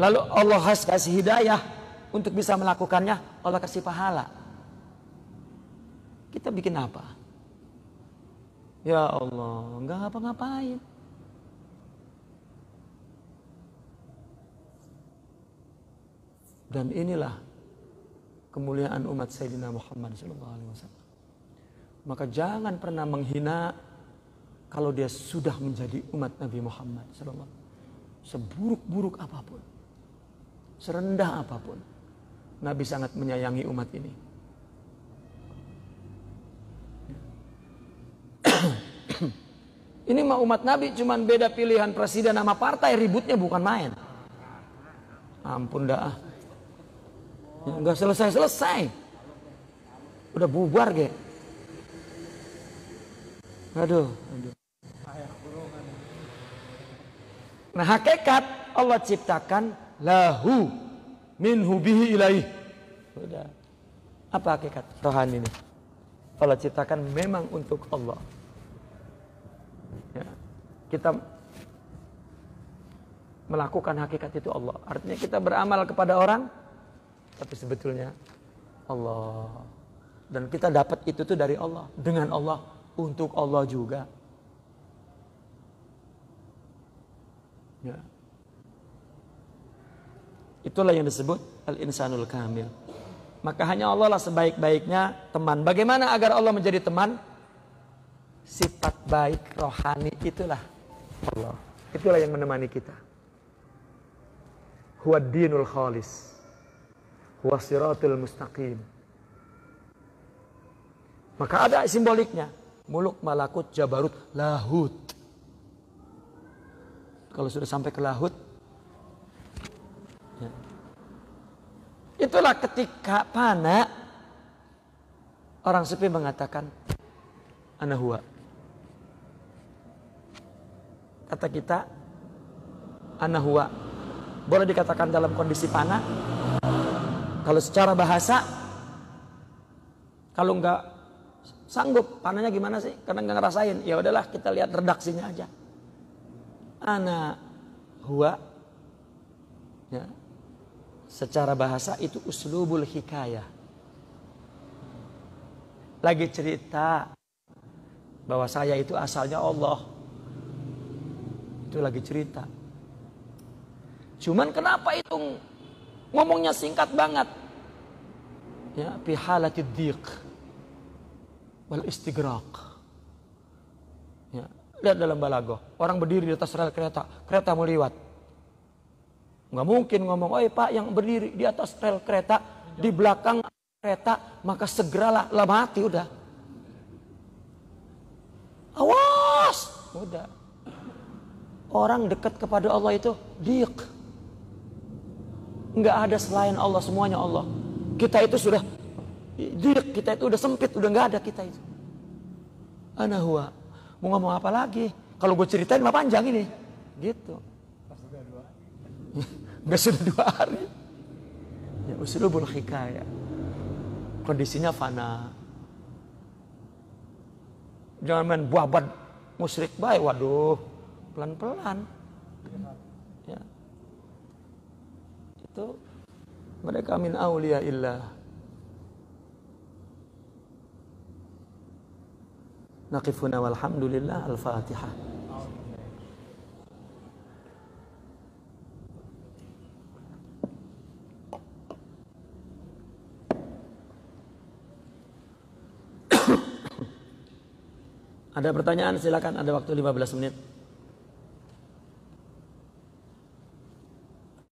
lalu Allah kasih hidayah untuk bisa melakukannya, Allah kasih pahala. Kita bikin apa? Ya Allah, nggak ngapa-ngapain. Dan inilah kemuliaan umat Sayyidina Muhammad SAW. Maka jangan pernah menghina kalau dia sudah menjadi umat Nabi Muhammad SAW. Seburuk-buruk apapun, serendah apapun, Nabi sangat menyayangi umat ini. Ini mah umat Nabi, cuman beda pilihan presiden sama partai, ributnya bukan main. Ampun dah. Nggak selesai-selesai. Udah bubar ge. Aduh. Nah, hakikat Allah ciptakan lahu minhu bihi ilaih. Udah. Apa hakikat rohani ini? Allah ciptakan memang untuk Allah. Ya. Kita melakukan hakikat itu Allah. Artinya kita beramal kepada orang, tapi sebetulnya Allah. Dan kita dapat itu tuh dari Allah, dengan Allah, untuk Allah juga. Ya. Itulah yang disebut al-insanul kamil. Maka hanya Allah lah sebaik-baiknya teman. Bagaimana agar Allah menjadi teman? Sifat baik rohani itulah Allah. Itulah yang menemani kita. Huwa dinul khalis. Huwa siratul mustaqim. Maka ada simboliknya. Muluk, malakut, jabarut, lahut. Kalau sudah sampai ke lahut, ya. Itulah ketika mana orang sufi mengatakan ana huwa. Kata kita ana huwa boleh dikatakan dalam kondisi panah. Kalau secara bahasa, kalau enggak sanggup, panahnya gimana sih? Karena enggak ngerasain. Ya udahlah, kita lihat redaksinya aja. Ana huwa, ya. Secara bahasa itu uslubul hikayah. Lagi cerita bahwa saya itu asalnya Allah. Itu lagi cerita. Cuman kenapa itu ngomongnya singkat banget? Ya, fi halatid dhiq wal istighraq. Ya, lihat dalam balaghah. Orang berdiri di atas rel kereta, kereta mau lewat. Enggak mungkin ngomong, "Oi Pak, yang berdiri di atas rel kereta, di belakang kereta, maka segeralah lah mati udah." Awas, udah. Orang dekat kepada Allah itu dhiq. Enggak ada selain Allah, semuanya Allah. Kita itu sudah dhiq, kita itu udah sempit, udah enggak ada kita itu. Ana huwa. Mau ngomong apa lagi? Kalau gue ceritain mah panjang ini. Gitu. Enggak sudah 2 hari. Ya uslubul hikayah. Kondisinya fana. Jangan main buabat musyrik baik, waduh. Pelan-pelan. Ya. Itu mereka min auliya illah. Naqifuna walhamdulillah. Al-Fatihah. Ada pertanyaan, silakan, ada waktu 15 menit.